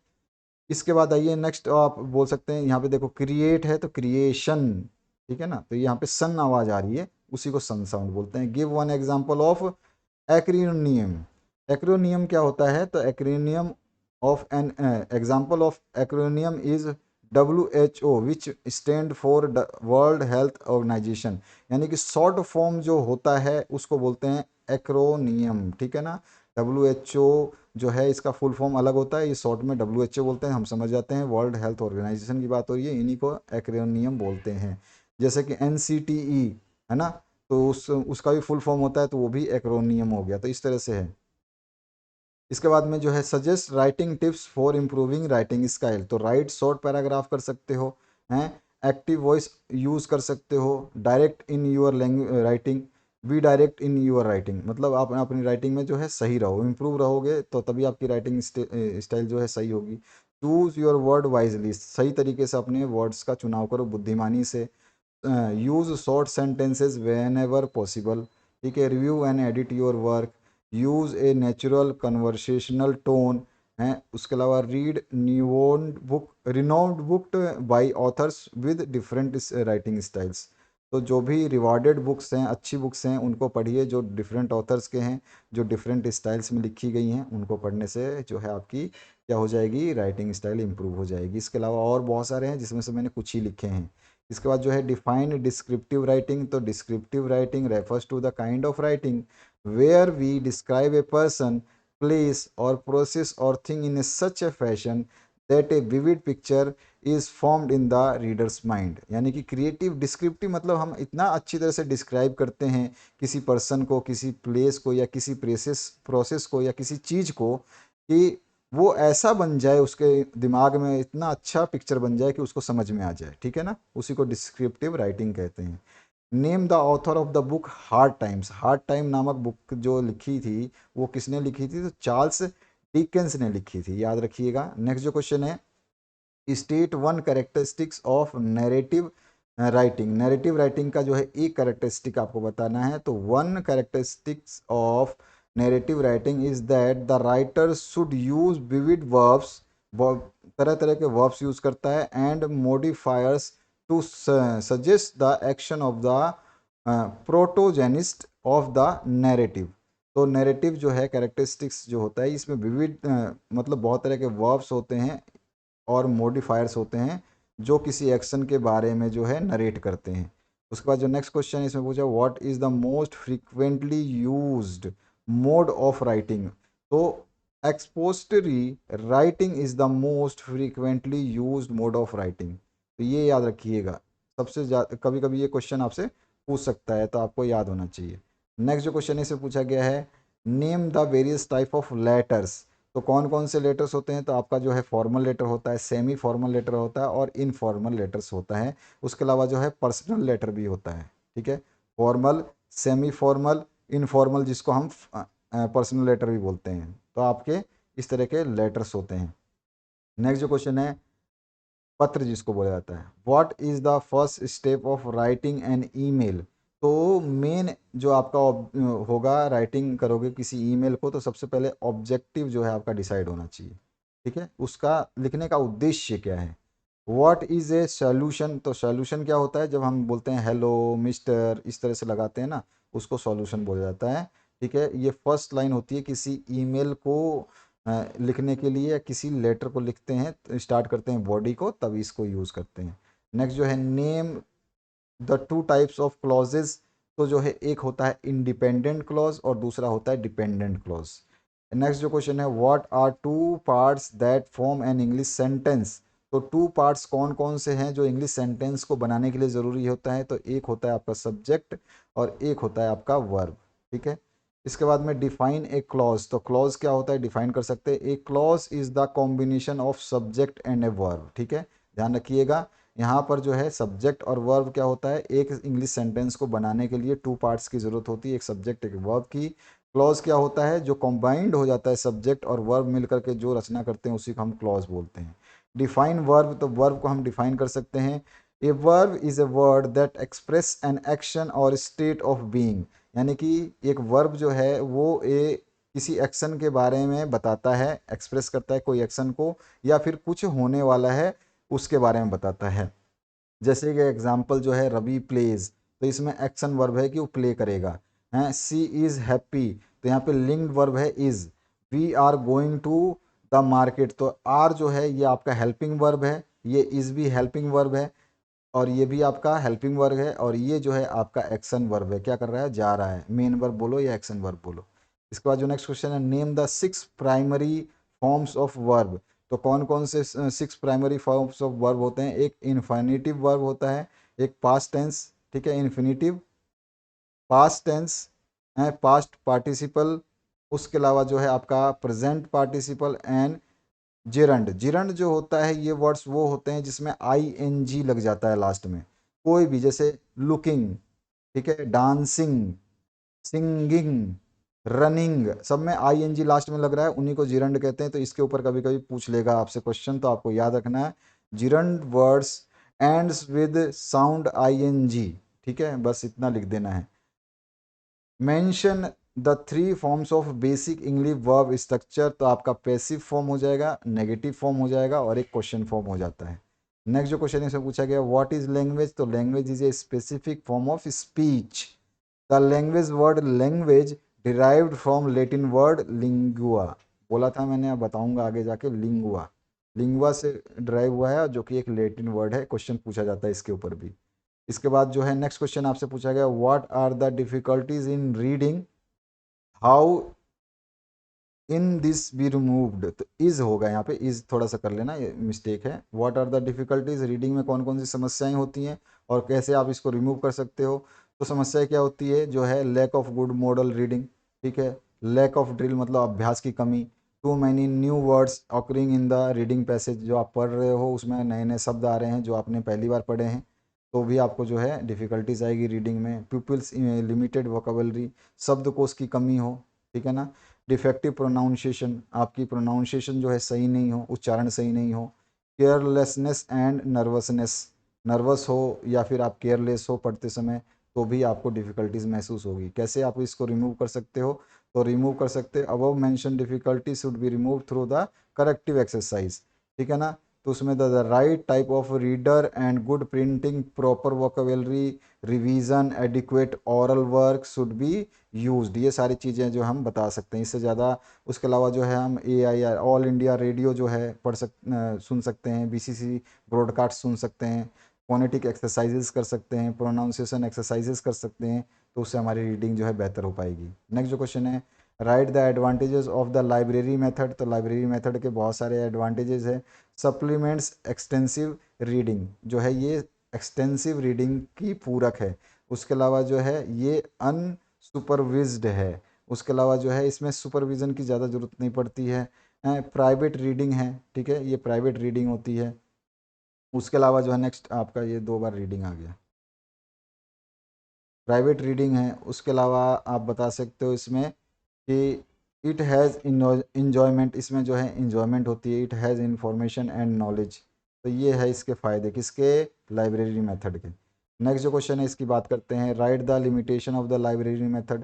इसके बाद आइए नेक्स्ट, आप बोल सकते हैं यहाँ पे देखो क्रिएट है तो क्रिएशन, ठीक है ना। तो यहाँ पे सन आवाज आ रही है, उसी को सन साउंड बोलते हैं। Give one example of acronym. Acronym क्या होता है, तो acronym of an example of acronym is WHO which stand for World Health Organization, यानी कि शॉर्ट फॉर्म जो होता है उसको बोलते हैं एक्रोनियम, ठीक है ना। WHO जो है इसका फुल फॉर्म अलग होता है, ये शॉर्ट में WHO बोलते हैं, हम समझ जाते हैं वर्ल्ड हेल्थ ऑर्गेनाइजेशन की बात हो रही है, इन्हीं को एक्रोनियम बोलते हैं। जैसे कि NCTE है ना, तो उसका भी फुल फॉर्म होता है, तो वो भी एक्रोनियम हो गया, तो इस तरह से है। इसके बाद में जो है suggest writing tips for improving writing style, तो राइट शॉर्ट पैराग्राफ कर सकते हो, हैं एक्टिव वॉइस यूज़ कर सकते हो, direct in your language writing, be direct in your writing, मतलब आप अपनी राइटिंग में जो है सही रहो, इम्प्रूव रहोगे तो तभी आपकी राइटिंग स्टाइल जो है सही होगी। चूज़ योर वर्ड वाइजली, सही तरीके से अपने वर्ड्स का चुनाव करो बुद्धिमानी से। Use short sentences when ever possible, ठीक है। Review and edit your work, use a natural conversational tone, हैं। उसके अलावा read renowned book by authors with different writing styles, तो जो भी रिवॉर्डेड बुक्स हैं, अच्छी बुक्स हैं, उनको पढ़िए जो डिफरेंट ऑथर्स के हैं, जो डिफरेंट स्टाइल्स में लिखी गई हैं, उनको पढ़ने से जो है आपकी क्या हो जाएगी, राइटिंग स्टाइल इंप्रूव हो जाएगी। इसके अलावा और बहुत सारे हैं जिसमें से मैंने कुछ ही लिखे हैं। इसके बाद जो है डिफाइन डिस्क्रिप्टिव राइटिंग, तो descriptive writing refers to the kind of writing where we describe a person, place or process or thing in a such a fashion that a vivid picture is formed in the reader's mind, यानी कि creative descriptive मतलब हम इतना अच्छी तरह से describe करते हैं किसी पर्सन को, किसी प्लेस को, या किसी प्रोसेस को, या किसी चीज़ को, कि वो ऐसा बन जाए, उसके दिमाग में इतना अच्छा पिक्चर बन जाए कि उसको समझ में आ जाए, ठीक है ना। उसी को डिस्क्रिप्टिव राइटिंग कहते हैं। Name the author of the book hard times, hard time नामक बुक जो लिखी थी वो किसने लिखी थी, तो चार्ल्स डिकेंस ने लिखी थी, याद रखिएगा। नेक्स्ट जो क्वेश्चन है, state one characteristics of narrative writing. Narrative writing का जो है एक कैरेक्टरिस्टिक आपको बताना है, तो one characteristics of narrative writing is that the writer should use vivid verbs, तरह तरह के वर्ब्स यूज करता है, and modifiers to suggest the action of the protagonist of the narrative. तो नैरेटिव जो है कैरेक्टरिस्टिक्स जो होता है, इसमें विविध मतलब बहुत तरह के वर्ब्स होते हैं और मॉडिफायर्स होते हैं जो किसी एक्शन के बारे में जो है नरेट करते हैं। उसके बाद जो नेक्स्ट क्वेश्चन है इसमें पूछा what is the most frequently used mode of writing. तो expository writing is the most frequently used mode of writing. तो ये याद रखिएगा, सबसे ज़्यादा कभी कभी ये क्वेश्चन आपसे पूछ सकता है, तो आपको याद होना चाहिए। नेक्स्ट जो क्वेश्चन इसमें पूछा गया है name the various type of letters. तो कौन कौन से लेटर्स होते हैं, तो आपका जो है फॉर्मल लेटर होता है, सेमी फॉर्मल लेटर होता है और इनफॉर्मल लेटर्स होता है। उसके अलावा जो है पर्सनल लेटर भी होता है। ठीक है, फॉर्मल, सेमी फॉर्मल, इनफॉर्मल, जिसको हम पर्सनल लेटर भी बोलते हैं। तो आपके इस तरह के लेटर्स होते हैं। नेक्स्ट जो क्वेश्चन है पत्र जिसको बोला जाता है, what is the first step of writing an email. तो मेन जो आपका होगा, राइटिंग करोगे किसी ईमेल को, तो सबसे पहले ऑब्जेक्टिव जो है आपका डिसाइड होना चाहिए। ठीक है, उसका लिखने का उद्देश्य क्या है। What is a solution. तो सॉल्यूशन क्या होता है, जब हम बोलते हैं हेलो मिस्टर इस तरह से लगाते हैं ना, उसको सॉल्यूशन बोला जाता है। ठीक है, ये फर्स्ट लाइन होती है किसी ईमेल को लिखने के लिए, या किसी लेटर को लिखते हैं तो स्टार्ट करते हैं बॉडी को, तब इसको यूज़ करते हैं। नेक्स्ट जो है name the two types of clauses. तो जो है एक होता है इंडिपेंडेंट क्लॉज और दूसरा होता है डिपेंडेंट क्लॉज। नेक्स्ट जो क्वेश्चन है what are two parts that form an English sentence. तो टू पार्ट्स कौन कौन से हैं जो इंग्लिश सेंटेंस को बनाने के लिए ज़रूरी होता है, तो एक होता है आपका सब्जेक्ट और एक होता है आपका वर्ब। ठीक है, इसके बाद में डिफाइन ए क्लॉज। तो क्लॉज क्या होता है, डिफाइन कर सकते हैं। ए clause is the combination of subject and a verb. ठीक है, ध्यान रखिएगा, यहाँ पर जो है सब्जेक्ट और वर्ब क्या होता है, एक इंग्लिश सेंटेंस को बनाने के लिए टू पार्ट्स की ज़रूरत होती है, एक सब्जेक्ट एक वर्ब की। क्लॉज क्या होता है, जो कॉम्बाइंड हो जाता है सब्जेक्ट और वर्ब मिलकर के जो रचना करते हैं उसी को हम क्लॉज बोलते हैं। डिफाइन वर्ब, तो वर्ब को हम डिफाइन कर सकते हैं। A verb is a word that express an action और स्टेट ऑफ बीइंग। यानी कि एक वर्ब जो है वो किसी एक्शन के बारे में बताता है, एक्सप्रेस करता है कोई एक्शन को, या फिर कुछ होने वाला है उसके बारे में बताता है। जैसे कि एग्जाम्पल जो है रवि प्लेज, तो इसमें एक्शन वर्ब है कि वो प्ले करेगा। हैं, सी इज़ हैप्पी, तो यहाँ पे लिंक्ड वर्ब है is. We are going to the market, तो आर जो है ये आपका हेल्पिंग वर्ब है, ये इज़ भी हेल्पिंग वर्ब है, और ये भी आपका हेल्पिंग वर्ब है, और ये जो है आपका एक्शन वर्ब है, क्या कर रहा है, जा रहा है। मेन वर्ब बोलो या एक्शन वर्ब बोलो। इसके बाद जो नेक्स्ट क्वेश्चन है name the 6 primary forms of verb. तो कौन कौन से 6 प्राइमरी फॉर्म्स ऑफ वर्ब होते हैं। एक इन्फिनिटिव वर्ब होता है, एक पास्ट टेंस, ठीक है, इन्फिनिटिव, पास्ट टेंस है, पास्ट पार्टिसिपल, उसके अलावा जो है आपका present participle and gerund. Gerund जो होता है, ये वर्ड्स वो होते हैं जिसमें आई एन जी लग जाता है लास्ट में। कोई भी, जैसे लुकिंग, ठीक है, डांसिंग, सिंगिंग, रनिंग, सब में आई एन जी लास्ट में लग रहा है, उन्हीं को जिरंड कहते हैं। तो इसके ऊपर कभी कभी पूछ लेगा आपसे क्वेश्चन, तो आपको याद रखना है gerund words ends with sound I N G. ठीक है, बस इतना लिख देना है। Mention the 3 forms of basic English verb structure. तो आपका पैसिव फॉर्म हो जाएगा, नेगेटिव फॉर्म हो जाएगा और एक क्वेश्चन फॉर्म हो जाता है। नेक्स्ट जो क्वेश्चन इसमें पूछा गया व्हाट इज लैंग्वेज। तो language is a specific form of speech. The language word language derived from Latin word lingua. बोला था मैंने, अब बताऊंगा आगे जाके, लिंगुआ, लिंगुआ से ड्राइव हुआ है, जो कि एक लेटिन वर्ड है। क्वेश्चन पूछा जाता है इसके ऊपर भी। इसके बाद जो है नेक्स्ट क्वेश्चन आपसे पूछा गया what are the difficulties in reading, how in this be removed. तो इज होगा यहाँ पे, इज थोड़ा सा कर लेना, ये मिस्टेक है। What are the difficulties, reading में कौन कौन सी समस्याएं होती हैं और कैसे आप इसको रिमूव कर सकते हो। तो समस्या क्या होती है, जो है lack of good model reading, ठीक है, लैक ऑफ ड्रिल मतलब अभ्यास की कमी, too many new words occurring in the reading passage. जो आप पढ़ रहे हो उसमें नए नए शब्द आ रहे हैं जो आपने पहली बार पढ़े हैं, तो भी आपको जो है डिफ़िकल्टीज आएगी रीडिंग में। प्यूपिल्स लिमिटेड वोकेबलरी, शब्दकोश की कमी हो, ठीक है ना। डिफेक्टिव प्रोनाउंसिएशन, आपकी प्रोनाउंसिएशन जो है सही नहीं हो, उच्चारण सही नहीं हो। केयरलेसनेस एंड नर्वसनेस, नर्वस हो या फिर आप केयरलेस हो पढ़ते समय, तो भी आपको डिफ़िकल्टीज महसूस होगी। कैसे आप इसको रिमूव कर सकते हो, तो रिमूव कर सकते हैं above mention difficulty should be remove through the corrective exercise, ठीक है ना। तो उसमें the right type of reader and good printing, proper vocabulary, revision, adequate aural work should be used. ये सारी चीज़ें जो हम बता सकते हैं, इससे ज़्यादा। उसके अलावा जो है हम AIR ऑल इंडिया रेडियो जो है सुन सकते हैं, BCC ब्रॉडकास्ट सुन सकते हैं। फोनेटिक एक्सरसाइजेस कर सकते हैं, प्रोनाउंसिएशन एक्सरसाइजेस कर सकते हैं, तो उससे हमारी रीडिंग जो है बेहतर हो पाएगी। नेक्स्ट जो क्वेश्चन है, right the advantages of the library method. तो लाइब्रेरी मेथड के बहुत सारे एडवांटेजेस हैं। सप्लीमेंट्स एक्सटेंसिव रीडिंग, जो है ये एक्सटेंसिव रीडिंग की पूरक है। उसके अलावा जो है ये अनसुपरविज्ड है। उसके अलावा जो है इसमें सुपरविज़न की ज़्यादा ज़रूरत नहीं पड़ती है। प्राइवेट रीडिंग है, ठीक है, ये प्राइवेट रीडिंग होती है। उसके अलावा जो है नेक्स्ट आपका ये 2 बार रीडिंग आ गया, प्राइवेट रीडिंग है। उसके अलावा आप बता सकते हो इसमें कि इट हैज़ इन्जॉयमेंट, इसमें जो है इन्जॉयमेंट होती है। It has information and knowledge. तो ये है इसके फ़ायदे किसके, लाइब्रेरी मेथड के। नेक्स्ट जो क्वेश्चन है इसकी बात करते हैं, write the limitation of the library method.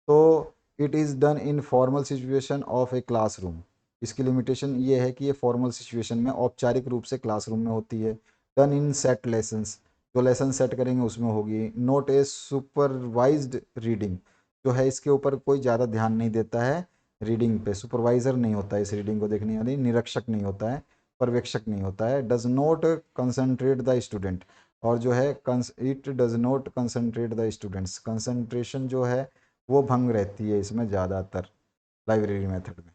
तो it is done in formal situation of a classroom. इसकी लिमिटेशन ये है कि ये फॉर्मल सिचुएशन में, औपचारिक रूप से क्लासरूम में होती है। डन इन सेट लेसन्स, जो लेसन सेट करेंगे उसमें होगी। नोट ए सुपरवाइज्ड रीडिंग, जो है इसके ऊपर कोई ज़्यादा ध्यान नहीं देता है रीडिंग पे, सुपरवाइज़र नहीं होता है इस रीडिंग को देखने वाली, निरीक्षक नहीं होता है, पर्यवेक्षक नहीं होता है। Does not concentrate the student, और जो है it does not concentrate the students, concentration जो है वो भंग रहती है इसमें ज़्यादातर लाइब्रेरी मेथड में।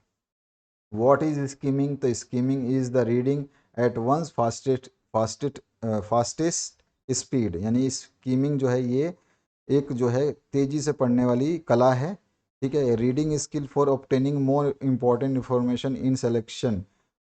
व्हाट इज स्कीमिंग, तो skimming is the reading at one's fastest speed, यानी स्कीमिंग जो है ये एक जो है तेजी से पढ़ने वाली कला है, ठीक है। Reading skill for obtaining more important information in selection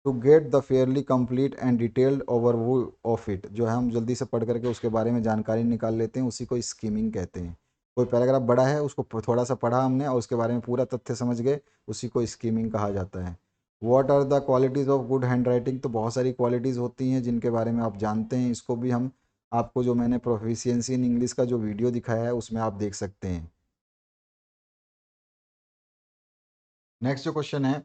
to get the fairly complete and detailed overview of it, जो है हम जल्दी से पढ़ करके उसके बारे में जानकारी निकाल लेते हैं, उसी को स्कीमिंग कहते हैं। कोई पैराग्राफ बड़ा है, उसको थोड़ा सा पढ़ा हमने और उसके बारे में पूरा तथ्य समझ गए, उसी को स्कीमिंग कहा जाता है। What are the qualities of good handwriting, तो बहुत सारी क्वालिटीज़ होती हैं जिनके बारे में आप जानते हैं, इसको भी हम आपको जो मैंने प्रोफिशिएंसी इन इंग्लिश का जो वीडियो दिखाया है उसमें आप देख सकते हैं। नेक्स्ट जो क्वेश्चन है,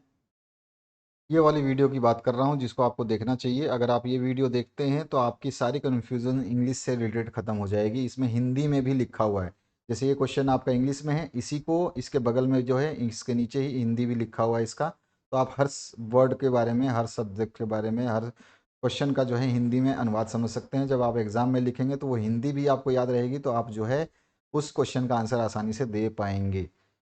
ये वाली वीडियो की बात कर रहा हूँ जिसको आपको देखना चाहिए। अगर आप ये वीडियो देखते हैं तो आपकी सारी कन्फ्यूज़न इंग्लिश से रिलेटेड ख़त्म हो जाएगी। इसमें हिंदी में भी लिखा हुआ है, जैसे ये क्वेश्चन आपका इंग्लिश में है, इसी को इसके बगल में जो है इसके नीचे ही हिंदी भी लिखा हुआ है इसका। तो आप हर वर्ड के बारे में, हर सब्जेक्ट के बारे में, हर क्वेश्चन का जो है हिंदी में अनुवाद समझ सकते हैं। जब आप एग्ज़ाम में लिखेंगे तो वो हिंदी भी आपको याद रहेगी, तो आप जो है उस क्वेश्चन का आंसर आसानी से दे पाएंगे।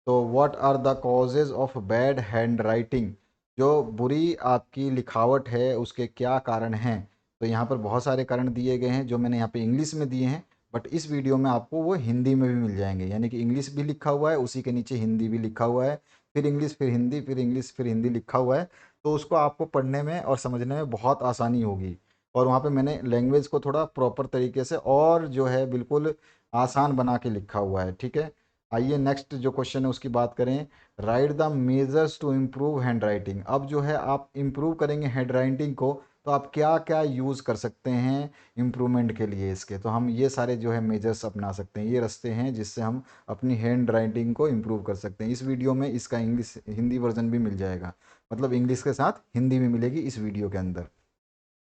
तो what are the causes of bad handwriting, जो बुरी आपकी लिखावट है उसके क्या कारण हैं। तो यहाँ पर बहुत सारे कारण दिए गए हैं जो मैंने यहाँ पे इंग्लिश में दिए हैं, बट इस वीडियो में आपको वो हिंदी में भी मिल जाएंगे, यानी कि इंग्लिश भी लिखा हुआ है, उसी के नीचे हिंदी भी लिखा हुआ है, फिर इंग्लिश फिर हिंदी फिर इंग्लिश फिर हिंदी लिखा हुआ है। तो उसको आपको पढ़ने में और समझने में बहुत आसानी होगी। और वहाँ पे मैंने लैंग्वेज को थोड़ा प्रॉपर तरीके से और जो है बिल्कुल आसान बना के लिखा हुआ है, ठीक है। आइए नेक्स्ट जो क्वेश्चन है उसकी बात करें, write the measures to improve handwriting. अब जो है आप इम्प्रूव करेंगे हैंड राइटिंग को, तो आप क्या क्या यूज़ कर सकते हैं इम्प्रूवमेंट के लिए इसके, तो हम ये सारे जो है मेजर्स अपना सकते हैं, ये रास्ते हैं जिससे हम अपनी हैंड राइटिंग को इम्प्रूव कर सकते हैं। इस वीडियो में इसका इंग्लिश हिंदी वर्जन भी मिल जाएगा, मतलब इंग्लिश के साथ हिंदी भी मिलेगी इस वीडियो के अंदर।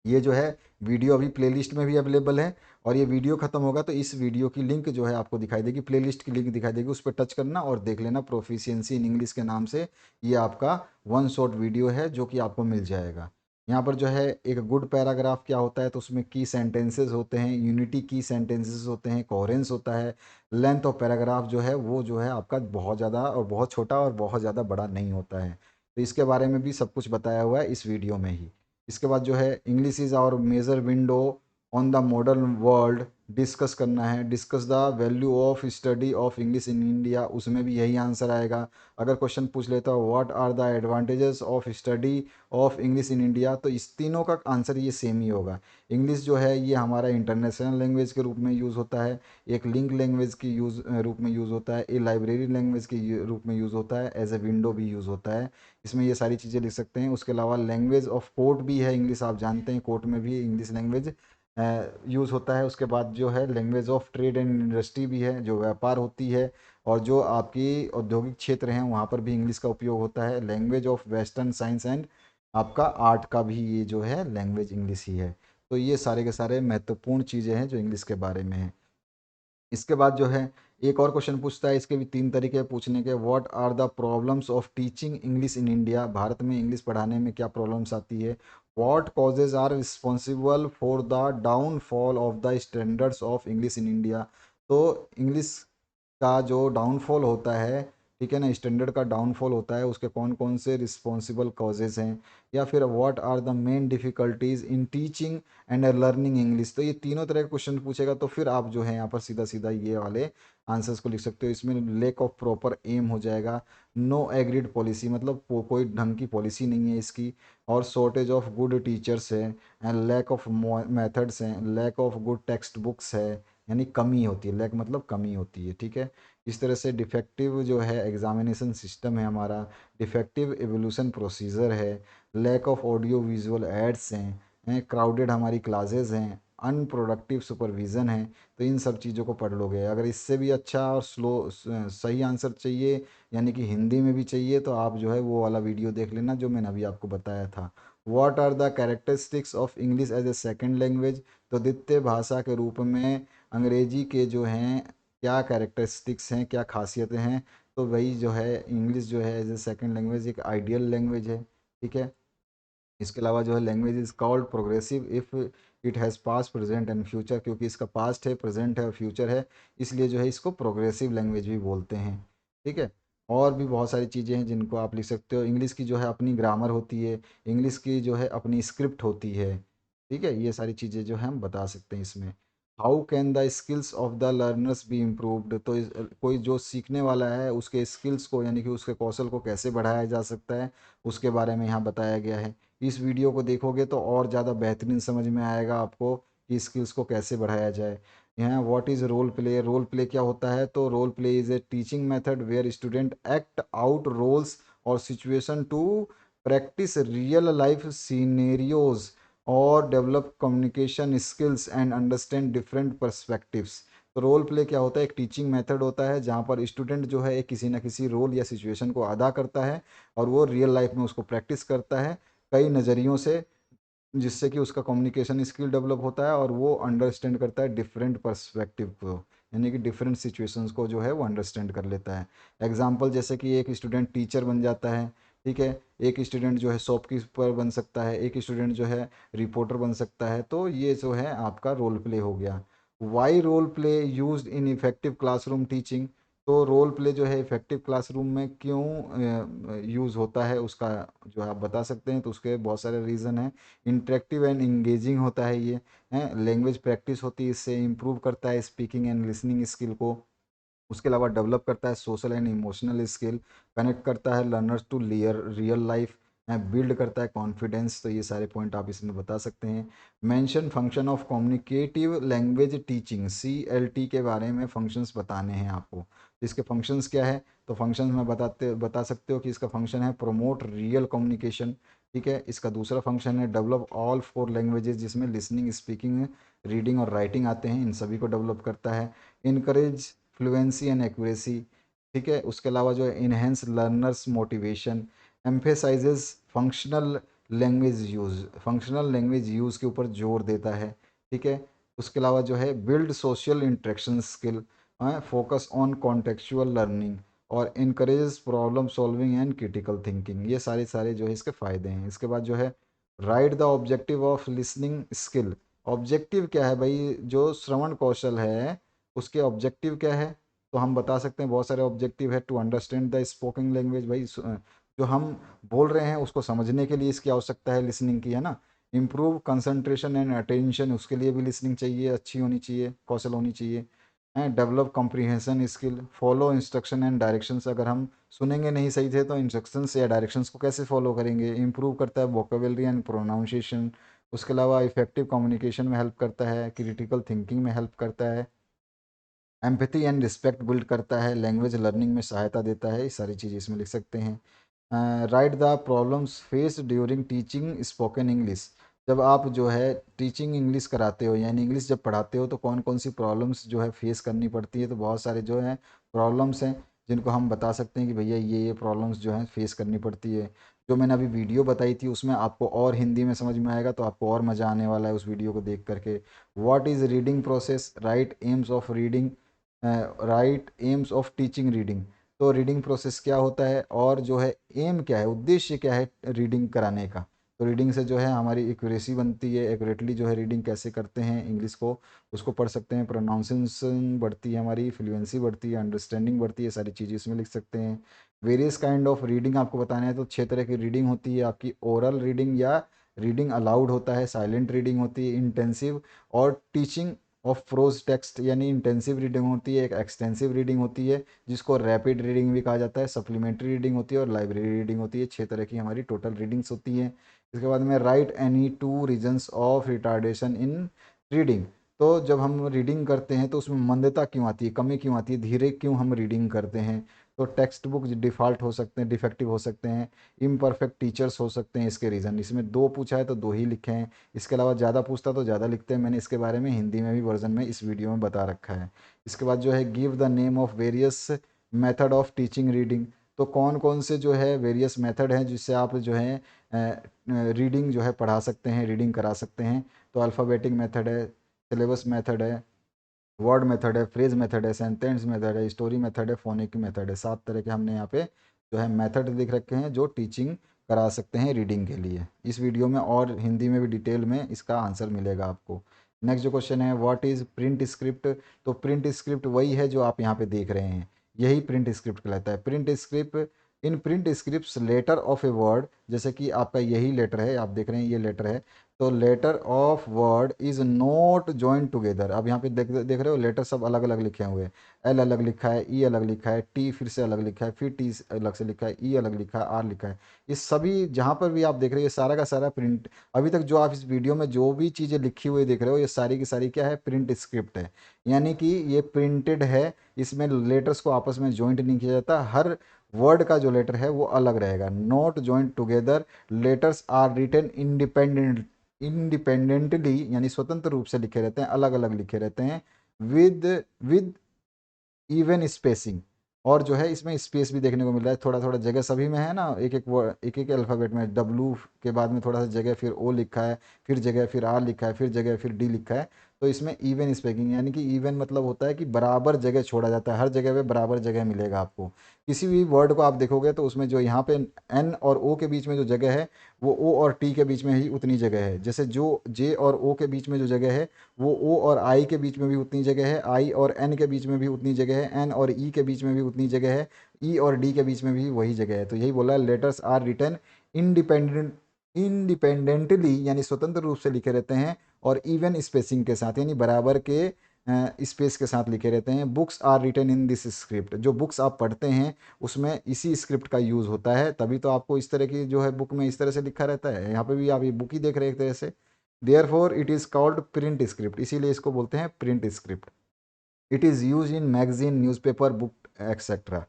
ये जो है वीडियो अभी प्लेलिस्ट में भी अवेलेबल है, और ये वीडियो खत्म होगा तो इस वीडियो की लिंक जो है आपको दिखाई देगी, प्लेलिस्ट की लिंक दिखाई देगी, उस पर टच करना और देख लेना, प्रोफिशिएंसी इन इंग्लिश के नाम से ये आपका वन शॉट वीडियो है जो कि आपको मिल जाएगा। यहाँ पर जो है एक गुड पैराग्राफ क्या होता है, तो उसमें की सेंटेंसेस होते हैं, यूनिटी की सेंटेंसेस होते हैं, कोहेरेंस होता है। लेंथ ऑफ पैराग्राफ जो है वो जो है आपका बहुत ज़्यादा और बहुत छोटा और बहुत ज़्यादा बड़ा नहीं होता है। तो इसके बारे में भी सब कुछ बताया हुआ है इस वीडियो में ही। इसके बाद जो है English is our major window on the modern world, discuss करना है, discuss the value of study of English in India, उसमें भी यही आंसर आएगा। अगर क्वेश्चन पूछ लेता हो what are the advantages of study of English in India, तो इस तीनों का आंसर ये सेम ही होगा। इंग्लिश जो है ये हमारा इंटरनेशनल लैंग्वेज के रूप में यूज़ होता है, एक लिंक लैंग्वेज की रूप में यूज़ होता है, ए लाइब्रेरी लैंग्वेज के रूप में यूज़ होता है, एज ए विंडो भी यूज़ होता है। इसमें ये सारी चीज़ें लिख सकते हैं। उसके अलावा लैंग्वेज ऑफ कोर्ट भी है इंग्लिश, आप जानते हैं कोर्ट में भी इंग्लिश लैंग्वेज यूज़ होता है। उसके बाद जो है language of trade and industry भी है, जो व्यापार होती है और जो आपकी औद्योगिक क्षेत्र हैं वहाँ पर भी इंग्लिश का उपयोग होता है। Language of western science and आपका आर्ट का भी ये जो है लैंग्वेज इंग्लिश ही है। तो ये सारे के सारे महत्वपूर्ण चीज़ें हैं जो इंग्लिश के बारे में हैं। इसके बाद जो है एक और क्वेश्चन पूछता है, इसके भी 3 तरीके हैं पूछने के। What are the problems of teaching English in India, Bharat में इंग्लिश पढ़ाने में क्या प्रॉब्लम्स आती है। What causes are responsible for the downfall of the standards of English in India. तो इंग्लिश का जो डाउनफॉल होता है, ठीक है ना, स्टैंडर्ड का डाउनफॉल होता है, उसके कौन कौन से रिस्पॉन्सिबल कॉजेज हैं, या फिर what are the main difficulties in teaching and learning English. तो ये तीनों तरह के क्वेश्चन पूछेगा, तो फिर आप जो है यहाँ पर सीधा सीधा ये वाले आंसर्स को लिख सकते हो। इसमें लैक ऑफ प्रॉपर एम हो जाएगा, नो एग्रीड पॉलिसी, मतलब कोई ढंग की पॉलिसी नहीं है इसकी, और शॉर्टेज ऑफ गुड टीचर्स है, एंड लैक ऑफ मेथड्स हैं, lack of good text books है, यानी कमी होती है, लैक मतलब कमी होती है, ठीक है। इस तरह से डिफेक्टिव जो है एग्जामिनेशन सिस्टम है हमारा, डिफेक्टिव एवोल्यूशन प्रोसीजर है, lack of audio visual aids हैं, क्राउडेड हमारी क्लासेस हैं, अनप्रोडक्टिव सुपरविज़न है। तो इन सब चीज़ों को पढ़ लोगे। अगर इससे भी अच्छा और सही आंसर चाहिए, यानी कि हिंदी में भी चाहिए, तो आप जो है वो वाला वीडियो देख लेना जो मैंने अभी आपको बताया था। What are the characteristics of English as a second language. तो द्वितीय भाषा के रूप में अंग्रेजी के जो हैं क्या कैरेक्टरिस्टिक्स हैं, क्या खासियतें हैं। तो वही जो है इंग्लिश जो है एज ए सेकेंड लैंग्वेज एक आइडियल लैंग्वेज है, ठीक है। इसके अलावा जो है language is called progressive if it has past present and future, क्योंकि इसका पास्ट है, प्रेजेंट है और फ्यूचर है, इसलिए जो है इसको प्रोग्रेसिव लैंग्वेज भी बोलते हैं, ठीक है। और भी बहुत सारी चीज़ें हैं जिनको आप लिख सकते हो। इंग्लिश की जो है अपनी ग्रामर होती है, इंग्लिश की जो है अपनी स्क्रिप्ट होती है, ठीक है। ये सारी चीज़ें जो है हम बता सकते हैं इसमें। How can the skills of the learners be improved. तो कोई जो सीखने वाला है उसके स्किल्स को, यानी कि उसके कौशल को कैसे बढ़ाया जा सकता है, उसके बारे में यहाँ बताया गया है। इस वीडियो को देखोगे तो और ज़्यादा बेहतरीन समझ में आएगा आपको कि स्किल्स को कैसे बढ़ाया जाए। यहाँ what is role play. Role play क्या होता है, तो role play is a teaching method where student act out roles और situation to practice real life scenarios और develop communication skills and understand different perspectives. तो रोल प्ले क्या होता है, एक टीचिंग मेथड होता है जहाँ पर स्टूडेंट जो है एक किसी न किसी रोल या सिचुएशन को अदा करता है और वो रियल लाइफ में उसको प्रैक्टिस करता है कई नज़रियों से, जिससे कि उसका कम्युनिकेशन स्किल डेवलप होता है और वो अंडरस्टैंड करता है डिफरेंट पर्सपेक्टिव को, यानी कि डिफरेंट सिचुएशंस को जो है वो अंडरस्टैंड कर लेता है। एग्जांपल जैसे कि एक स्टूडेंट टीचर बन जाता है, ठीक है, एक स्टूडेंट जो है शॉपकीपर बन सकता है, एक स्टूडेंट जो है रिपोर्टर बन सकता है। तो ये जो है आपका रोल प्ले हो गया। Why role play used in effective classroom teaching. तो रोल प्ले जो है इफेक्टिव क्लासरूम में क्यों यूज़ होता है उसका जो आप बता सकते हैं, तो उसके बहुत सारे रीज़न हैं। इंटरेक्टिव एंड इंगेजिंग होता है ये, है लैंग्वेज प्रैक्टिस होती है, इससे इम्प्रूव करता है स्पीकिंग एंड लिसनिंग स्किल को। उसके अलावा डेवलप करता है social and emotional skill, connect करता है learners to real life, build करता है कॉन्फिडेंस। तो ये सारे पॉइंट आप इसमें बता सकते हैं। Mention function of communicative language teaching, CLT के बारे में फंक्शंस बताने हैं आपको। इसके फंक्शंस क्या है, तो फंक्शंस में बता सकते हो कि इसका फंक्शन है प्रोमोट रियल कम्युनिकेशन, ठीक है। इसका दूसरा फंक्शन है डेवलप ऑल फोर लैंग्वेजेस, जिसमें लिसनिंग, स्पीकिंग, रीडिंग और राइटिंग आते हैं, इन सभी को डेवलप करता है। इनकरेज फ्लुएंसी एंड एक्यूरेसी, ठीक है। उसके अलावा जो है enhance learners motivation, emphasises functional language use, functional language use के ऊपर जोर देता है, ठीक है। उसके अलावा जो है build social interaction skill, focus on contextual learning और encourage problem solving and critical thinking. ये सारे सारे जो है इसके फ़ायदे हैं। इसके बाद जो है right the objective of listening skill. Objective क्या है भाई, जो श्रवण कौशल है उसके ऑब्जेक्टिव क्या है, तो हम बता सकते हैं बहुत सारे ऑब्जेक्टिव है। To understand the spoken language, भाई जो हम बोल रहे हैं उसको समझने के लिए इसकी आवश्यकता है लिसनिंग की, है ना। इम्प्रूव कंसंट्रेशन एंड अटेंशन, उसके लिए भी लिसनिंग चाहिए, अच्छी होनी चाहिए, कौशल होनी चाहिए। हैं develop comprehension skill, follow instruction and directions, अगर हम सुनेंगे नहीं सही थे तो इंस्ट्रक्शंस या डायरेक्शंस को कैसे फॉलो करेंगे। इंप्रूव करता है वोकेबलरी एंड प्रोनाउंसिएशन। उसके अलावा इफेक्टिव कम्युनिकेशन में हेल्प करता है, क्रिटिकल थिंकिंग में हेल्प करता है, एम्पैथी एंड रिस्पेक्ट बिल्ड करता है, लैंग्वेज लर्निंग में सहायता देता है। ये सारी चीज़ें इसमें लिख सकते हैं। Write the problems face during teaching spoken English. जब आप जो है टीचिंग इंग्लिश कराते हो, यानी इंग्लिश जब पढ़ाते हो, तो कौन कौन सी प्रॉब्लम्स जो है फेस करनी पड़ती है। तो बहुत सारे जो है प्रॉब्लम्स हैं जिनको हम बता सकते हैं कि भैया ये प्रॉब्लम्स जो हैं फेस करनी पड़ती है। जो मैंने अभी वीडियो बताई थी उसमें आपको और हिंदी में समझ में आएगा, तो आपको और मज़ा आने वाला है उस वीडियो को देख करके। What is reading process, right AIIMS of reading, right AIIMS of teaching reading. तो रीडिंग प्रोसेस क्या होता है और जो है एम क्या है, उद्देश्य क्या है रीडिंग कराने का, तो रीडिंग से जो है हमारी एक्यूरेसी बनती है, एक्यूरेटली जो है रीडिंग कैसे करते हैं इंग्लिश को उसको पढ़ सकते हैं, प्रोनाउंसिएशन बढ़ती है, हमारी फ्लुएंसी बढ़ती है, अंडरस्टैंडिंग बढ़ती है, सारी चीज़ें इसमें लिख सकते हैं। वेरियस काइंड ऑफ रीडिंग आपको बताना है तो 6 तरह की रीडिंग होती है आपकी। ओरल रीडिंग या रीडिंग अलाउड होता है, साइलेंट रीडिंग होती है, इंटेंसिव और टीचिंग ऑफ प्रोज टेक्स्ट यानी इंटेंसिव रीडिंग होती है, एक एक्सटेंसिव रीडिंग होती है जिसको रैपिड रीडिंग भी कहा जाता है, सप्लीमेंट्री रीडिंग होती है और लाइब्रेरी रीडिंग होती है। 6 तरह की हमारी टोटल रीडिंग्स होती हैं। इसके बाद में write any 2 reasons of retardation in reading. तो जब हम रीडिंग करते हैं तो उसमें मंदता क्यों आती है, कमी क्यों आती है, धीरे क्यों हम रीडिंग करते हैं। तो टेक्स्ट बुक डिफ़ॉल्ट हो सकते हैं, डिफेक्टिव हो सकते हैं, इम्परफेक्ट टीचर्स हो सकते हैं। इसके रीज़न इसमें 2 पूछा है तो 2 ही लिखे हैं, इसके अलावा ज़्यादा पूछता तो ज़्यादा लिखते हैं। मैंने इसके बारे में हिंदी में भी वर्जन में इस वीडियो में बता रखा है। इसके बाद जो है give the name of various method of teaching reading. तो कौन कौन से जो है वेरियस मेथड हैं जिससे आप जो है रीडिंग जो है पढ़ा सकते हैं, रीडिंग करा सकते हैं। तो अल्फ़ाबेटिक मेथड है, सिलेबस मेथड है, वर्ड मेथड है, फ्रेज मेथड है, सेंटेंस मेथड है, स्टोरी मेथड है, फोनिक मेथड है। 7 तरह के हमने यहाँ पे जो है मेथड लिख रखे हैं जो टीचिंग करा सकते हैं रीडिंग के लिए। इस वीडियो में और हिंदी में भी डिटेल में इसका आंसर मिलेगा आपको। नेक्स्ट जो क्वेश्चन है व्हाट इज़ प्रिंट स्क्रिप्ट। तो प्रिंट स्क्रिप्ट वही है जो आप यहाँ पे देख रहे हैं, यही प्रिंट स्क्रिप्ट कहलाता है। Print script in print script letter of a word, जैसे कि आपका यही लेटर है, आप देख रहे हैं ये लेटर है, तो letter of word is not joint together. अब यहाँ पे देख रहे हो लेटर सब अलग अलग लिखे हुए हैं, एल अलग लिखा है, ई अलग लिखा है, टी फिर से अलग लिखा है, फिर टी अलग से लिखा है, ई अलग लिखा है, आर लिखा है। ये सभी जहाँ पर भी आप देख रहे हो ये सारा का सारा प्रिंट, अभी तक जो आप इस वीडियो में जो भी चीज़ें लिखी हुई देख रहे हो ये सारी की सारी क्या है, प्रिंट स्क्रिप्ट है। यानी कि ये प्रिंटेड है, इसमें लेटर्स को आपस में जॉइंट नहीं किया जाता, हर वर्ड का जो लेटर है वो अलग रहेगा, not joint together. Letters are written independently यानी स्वतंत्र रूप से लिखे रहते हैं, अलग अलग लिखे रहते हैं, विद विद इवन स्पेसिंग। और जो है इसमें स्पेस भी देखने को मिल रहा है, थोड़ा थोड़ा जगह सभी में है ना, एक एक अल्फ़ाबेट में डब्लू के बाद में थोड़ा सा जगह फिर ओ लिखा है, फिर जगह फिर आर लिखा है, फिर जगह फिर डी लिखा है। तो इसमें इवन स्पेसिंग यानी कि इवन मतलब होता है कि बराबर जगह छोड़ा जाता है, हर जगह पे बराबर जगह मिलेगा आपको। किसी भी वर्ड को आप देखोगे तो उसमें जो यहाँ पे एन और ओ के बीच में जो जगह है वो ओ और टी के बीच में ही उतनी जगह है। जैसे जो जे और ओ के बीच में जो जगह है वो ओ और आई के बीच में भी उतनी जगह है, आई और एन के बीच में भी उतनी जगह है, एन और ई के बीच में भी उतनी जगह है, ई और डी के बीच में भी वही जगह है। तो यही बोला लेटर्स आर रिटन इंडिपेंडेंटली यानी स्वतंत्र रूप से लिखे रहते हैं और इवन स्पेसिंग के साथ यानी बराबर के स्पेस के साथ लिखे रहते हैं। Books are written in this script, जो बुक्स आप पढ़ते हैं उसमें इसी स्क्रिप्ट का यूज़ होता है, तभी तो आपको इस तरह की जो है बुक में इस तरह से लिखा रहता है। यहाँ पे भी आप ये बुक ही देख रहे हैं एक तरह से, therefore it is called print script, इसीलिए इसको बोलते हैं print script. It is use in magazine, newspaper, book etcetera.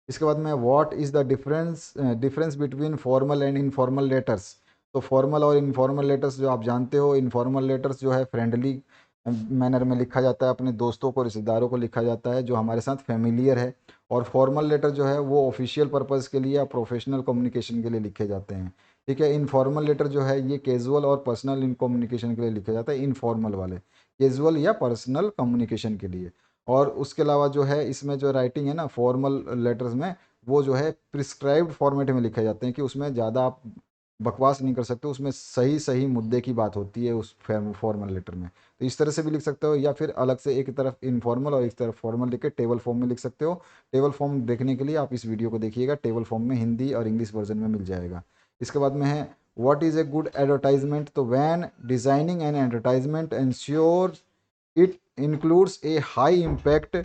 इसके बाद में what is the difference difference between formal and informal letters. तो फॉर्मल और इनफॉर्मल लेटर्स जो आप जानते हो, इनफॉर्मल लेटर्स जो है फ्रेंडली मैनर में लिखा जाता है, अपने दोस्तों को रिश्तेदारों को लिखा जाता है जो हमारे साथ फेमिलियर है। और फॉर्मल लेटर जो है वो ऑफिशियल पर्पज़ के लिए या प्रोफेशनल कम्युनिकेशन के लिए लिखे जाते हैं। ठीक है, इनफॉर्मल लेटर जो है ये कैजुअल और पर्सनल इन कम्युनिकेशन के लिए लिखा जाता है, इनफॉर्मल वाले कैजुअल या पर्सनल कम्युनिकेशन के लिए। और उसके अलावा जो है इसमें जो राइटिंग है ना फॉर्मल लेटर्स में, वो जो है प्रिस्क्राइब्ड फॉर्मेट में लिखे जाते हैं कि उसमें ज़्यादा आप बकवास नहीं कर सकते, उसमें सही सही मुद्दे की बात होती है उस फॉर्मल लेटर में। तो इस तरह से भी लिख सकते हो या फिर अलग से एक तरफ इनफॉर्मल और एक तरफ फॉर्मल लिख के टेबल फॉर्म में लिख सकते हो। टेबल फॉर्म देखने के लिए आप इस वीडियो को देखिएगा, टेबल फॉर्म में हिंदी और इंग्लिश वर्जन में मिल जाएगा। इसके बाद में है what is a good advertisement. तो when designing an advertisement ensure it includes a high impact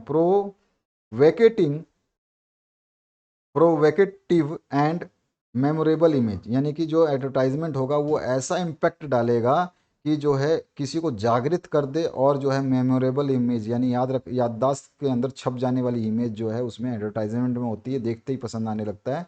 provocating provocative and memorable image, यानी कि जो एडवर्टाइजमेंट होगा वो ऐसा इम्पैक्ट डालेगा कि जो है किसी को जागृत कर दे, और जो है मेमोरेबल इमेज यानी याददाश्त के अंदर छप जाने वाली इमेज जो है उसमें एडवर्टाइजमेंट में होती है, देखते ही पसंद आने लगता है।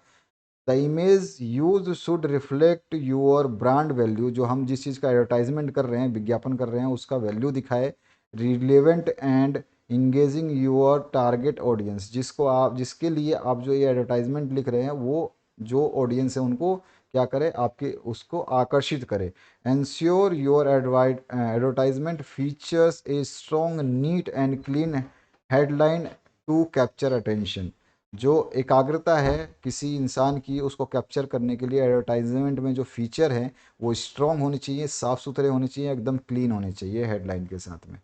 The image use should reflect your brand value, जो हम जिस चीज़ का एडवर्टाइजमेंट कर रहे हैं, विज्ञापन कर रहे हैं, उसका वैल्यू दिखाए। Relevant and engaging your target audience, जिसके लिए आप जो ये एडवर्टाइजमेंट लिख रहे हैं वो जो ऑडियंस है उनको क्या करे, आपके उसको आकर्षित करे। Ensure your advertisement features a strong neat and clean headline to capture attention. जो एकाग्रता है किसी इंसान की, उसको कैप्चर करने के लिए एडवर्टाइजमेंट में जो फीचर है वो स्ट्रांग होनी चाहिए, साफ सुथरे होने चाहिए, एकदम क्लीन होने चाहिए हेडलाइन के साथ में।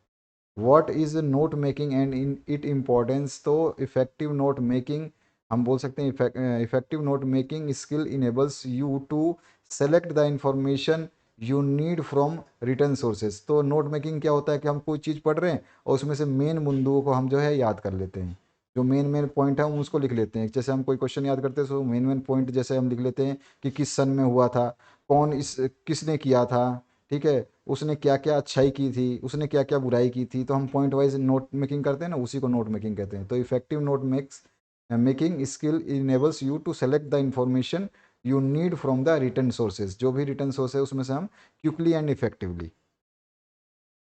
What is note making and in it importance, तो इफेक्टिव नोट मेकिंग, हम बोल सकते हैं effective note making skill enables you to select the information you need from written sources. तो नोट मेकिंग क्या होता है कि हम कोई चीज़ पढ़ रहे हैं और उसमें से मेन बिंदुओं को हम जो है याद कर लेते हैं, जो मेन मेन पॉइंट है हम उसको लिख लेते हैं। जैसे हम कोई क्वेश्चन याद करते हैं तो मेन मेन पॉइंट जैसे हम लिख लेते हैं कि किस सन में हुआ था, कौन इस किसने किया था, ठीक है, उसने क्या क्या अच्छाई की थी, उसने क्या क्या बुराई की थी, तो हम पॉइंट वाइज नोट मेकिंग करते हैं ना, उसी को नोट मेकिंग कहते हैं। तो effective note makes making skill enables you to select the information you need from the written sources. जो भी रिटर्न सोर्स है उसमें से हम quickly and effectively,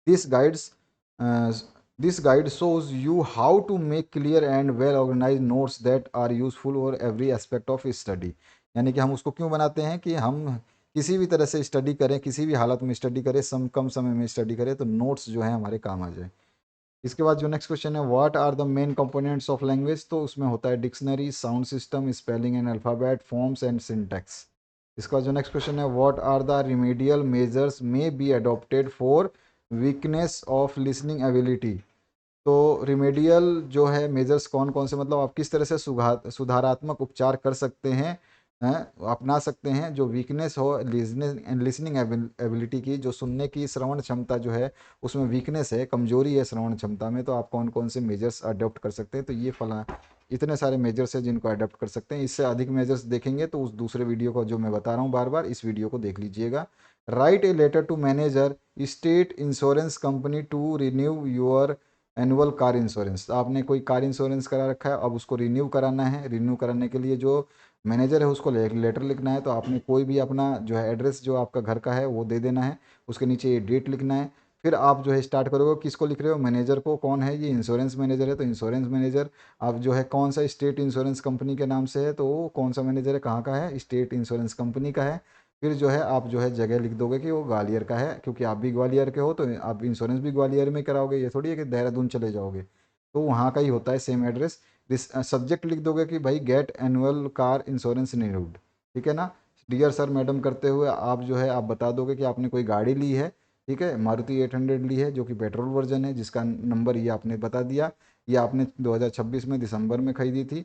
this guides this guide shows you how to make clear and well organized notes that are useful for every aspect of study। यानी कि हम उसको क्यों बनाते हैं कि हम किसी भी तरह से स्टडी करें, किसी भी हालत में स्टडी करें, कम समय में स्टडी करें, तो नोट्स जो है हमारे काम आ जाए। इसके बाद जो नेक्स्ट क्वेश्चन है, what are the main components of language, तो उसमें होता है dictionary, sound system, spelling and alphabet, forms and syntax. इसका जो नेक्स्ट क्वेश्चन है, what are the remedial measures may be adopted for weakness of listening ability. तो remedial जो है मेजर्स कौन कौन से, मतलब आप किस तरह से सुधारात्मक उपचार कर सकते हैं, अपना सकते हैं जो वीकनेस हो लिसनिंग एबिलिटी की, जो सुनने की श्रवण क्षमता जो है उसमें वीकनेस है, कमजोरी है श्रवण क्षमता में, तो आप कौन कौन से मेजर्स अडॉप्ट कर सकते हैं। तो ये फला इतने सारे मेजर्स हैं जिनको अडॉप्ट कर सकते हैं। इससे अधिक मेजर्स देखेंगे तो उस दूसरे वीडियो को जो मैं बता रहा हूँ बार बार, इस वीडियो को देख लीजिएगा। Write a letter to manager state insurance company to renew your annual car insurance. आपने कोई कार इंश्योरेंस करा रखा है, अब उसको रिन्यू कराना है। रिन्यू कराने के लिए जो मैनेजर है उसको लेटर लिखना है। तो आपने कोई भी अपना जो है एड्रेस जो आपका घर का है वो दे देना है, उसके नीचे ये डेट लिखना है। फिर आप जो है स्टार्ट करोगे, किसको लिख रहे हो, मैनेजर को। कौन है ये, इंश्योरेंस मैनेजर है, तो इंश्योरेंस मैनेजर। आप जो है कौन सा स्टेट इंश्योरेंस कंपनी के नाम से है, तो वो कौन सा मैनेजर है, कहाँ का है, स्टेट इंश्योरेंस कंपनी का है। फिर जो है आप जो है जगह लिख दोगे कि वो ग्वालियर का है, क्योंकि आप भी ग्वालियर के हो तो आप इंश्योरेंस भी ग्वालियर में कराओगे। ये थोड़ी है कि देहरादून चले जाओगे, तो वहाँ का ही होता है सेम एड्रेस। सब्जेक्ट लिख दोगे कि भाई get annual car insurance renewed, ठीक है ना। डियर सर मैडम करते हुए आप जो है आप बता दोगे कि आपने कोई गाड़ी ली है, ठीक है, मारुति 800 ली है जो कि पेट्रोल वर्जन है, जिसका नंबर ये आपने बता दिया। ये आपने 2026 में दिसंबर में खरीदी थी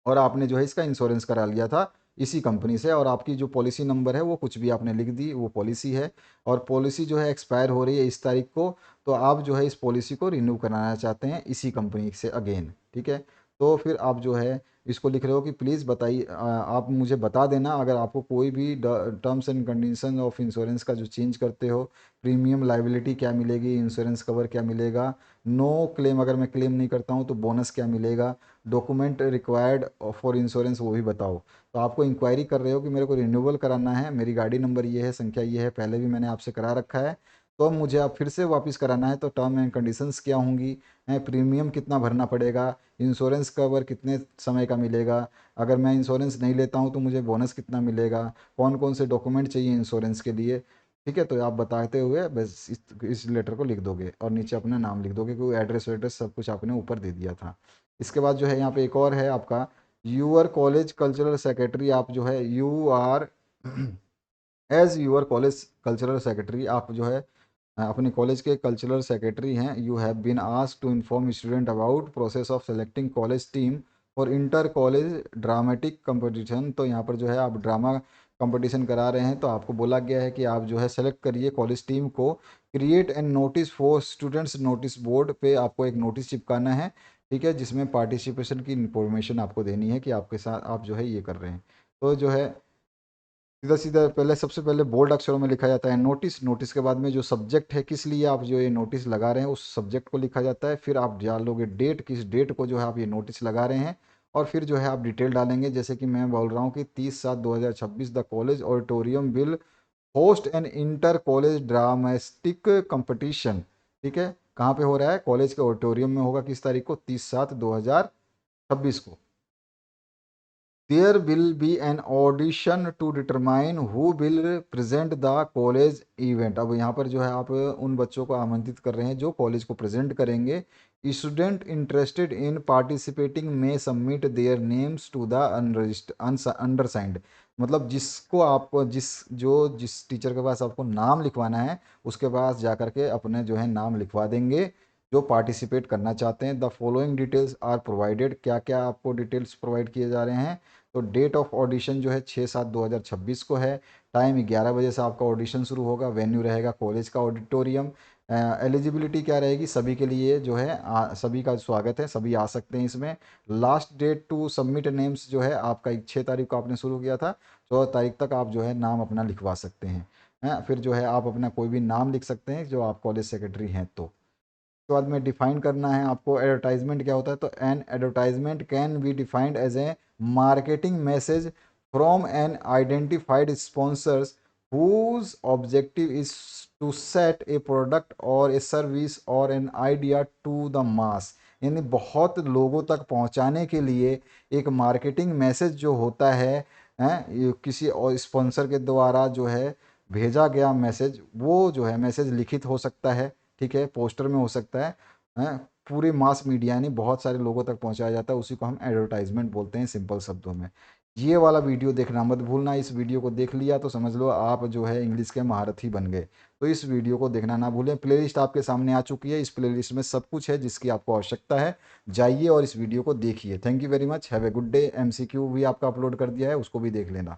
और आपने जो है इसका इंश्योरेंस करा लिया था इसी कंपनी से, और आपकी जो पॉलिसी नंबर है वो कुछ भी आपने लिख दी, वो पॉलिसी है। और पॉलिसी जो है एक्सपायर हो रही है इस तारीख को, तो आप जो है इस पॉलिसी को रिन्यू कराना चाहते हैं इसी कंपनी से अगेन, ठीक है। तो फिर आप जो है इसको लिख रहे हो कि प्लीज़ बताइए, आप मुझे बता देना अगर आपको कोई भी terms and condition of insurance का जो चेंज करते हो, प्रीमियम लाइबिलिटी क्या मिलेगी, इंश्योरेंस कवर क्या मिलेगा, नो क्लेम अगर मैं क्लेम नहीं करता हूँ तो बोनस क्या मिलेगा, डॉक्यूमेंट रिक्वायर्ड फॉर इंश्योरेंस वो भी बताओ। तो आपको इंक्वायरी कर रहे हो कि मेरे को रिन्यूअल कराना है, मेरी गाड़ी नंबर ये है, संख्या ये है, पहले भी मैंने आपसे करा रखा है, तो अब मुझे आप फिर से वापस कराना है, तो टर्म एंड कंडीशंस क्या होंगी, हैं, प्रीमियम कितना भरना पड़ेगा, इंश्योरेंस कवर कितने समय का मिलेगा, अगर मैं इंश्योरेंस नहीं लेता हूँ तो मुझे बोनस कितना मिलेगा, कौन कौन से डॉक्यूमेंट चाहिए इंश्योरेंस के लिए, ठीक है। तो आप बताते हुए बस इस लेटर को लिख दोगे और नीचे अपना नाम लिख दोगे, क्योंकि एड्रेस वेड्रेस सब कुछ आपने ऊपर दे दिया था। इसके बाद जो है यहाँ पे एक और है आपका, यूर कॉलेज कल्चरल सेक्रेटरी। आप जो है you are as your college cultural secretary, आप जो है अपने कॉलेज के कल्चरल सेक्रेटरी हैं। You have been asked to inform student about process of selecting college team और इंटर कॉलेज ड्रामेटिक कंपटीशन। तो यहाँ पर जो है आप ड्रामा कंपटीशन करा रहे हैं, तो आपको बोला गया है कि आप जो है सेलेक्ट करिए कॉलेज टीम को। Create and notice for students, notice board पे आपको एक नोटिस चिपकाना है, ठीक है, जिसमें पार्टिसिपेशन की इंफॉर्मेशन आपको देनी है कि आपके साथ आप जो है ये कर रहे हैं। तो जो है सीधा सीधा पहले सबसे पहले बोल्ड अक्षरों में लिखा जाता है नोटिस। नोटिस के बाद में जो सब्जेक्ट है, किस लिए आप जो ये नोटिस लगा रहे हैं, उस सब्जेक्ट को लिखा जाता है। फिर आप डालोगे डेट, किस डेट को जो है आप ये नोटिस लगा रहे हैं, और फिर जो है आप डिटेल डालेंगे। जैसे कि मैं बोल रहा हूँ कि 30/7/2026 the college auditorium will host an inter college dramatic competition, ठीक है। कहाँ पे हो रहा है, कॉलेज के ऑडिटोरियम में होगा, किस तारीख को, 30/7/2026 को। There will be an audition to determine who will present the college event. अब यहाँ पर जो है आप उन बच्चों को आमंत्रित कर रहे हैं जो कॉलेज को प्रेजेंट करेंगे स्टूडेंट इंटरेस्टेड इन पार्टिसिपेटिंग में submit their names to the undersigned. मतलब जिसको आपको जिस टीचर के पास आपको नाम लिखवाना है उसके पास जा कर के अपने जो है नाम लिखवा देंगे जो पार्टिसिपेट करना चाहते हैं। The following details are provided, क्या क्या आपको डिटेल्स प्रोवाइड किए जा रहे हैं। तो डेट ऑफ ऑडिशन जो है 6/7/2026 को है। टाइम 11 बजे से आपका ऑडिशन शुरू होगा। वेन्यू रहेगा कॉलेज का ऑडिटोरियम। एलिजिबिलिटी क्या रहेगी, सभी के लिए जो है सभी का स्वागत है, सभी आ सकते हैं इसमें। Last date to submit names जो है आपका 6 तारीख को आपने शुरू किया था, 14 तारीख तक आप जो है नाम अपना लिखवा सकते हैं। फिर जो है आप अपना कोई भी नाम लिख सकते हैं जो आप कॉलेज सेक्रेटरी हैं। तो उसके बाद में डिफाइन करना है आपको एडवर्टाइजमेंट क्या होता है। तो an advertisement can be defined as a marketing message from an identified sponsors whose objective is to set a product or a service or an idea to the mass। यानी बहुत लोगों तक पहुंचाने के लिए एक मार्केटिंग मैसेज जो होता है, ये किसी और स्पॉन्सर के द्वारा जो है भेजा गया मैसेज, वो जो है मैसेज लिखित हो सकता है, ठीक है, पोस्टर में हो सकता है, पूरे मास मीडिया यानी बहुत सारे लोगों तक पहुंचाया जाता है, उसी को हम एडवर्टाइजमेंट बोलते हैं सिंपल शब्दों में। ये वाला वीडियो देखना मत भूलना। इस वीडियो को देख लिया तो समझ लो आप जो है इंग्लिश के महारथी बन गए। तो इस वीडियो को देखना ना भूलें। प्लेलिस्ट आपके सामने आ चुकी है, इस प्लेलिस्ट में सब कुछ है जिसकी आपको आवश्यकता है। जाइए और इस वीडियो को देखिए। Thank you very much, have a good day. MCQ भी आपका अपलोड कर दिया है, उसको भी देख लेना।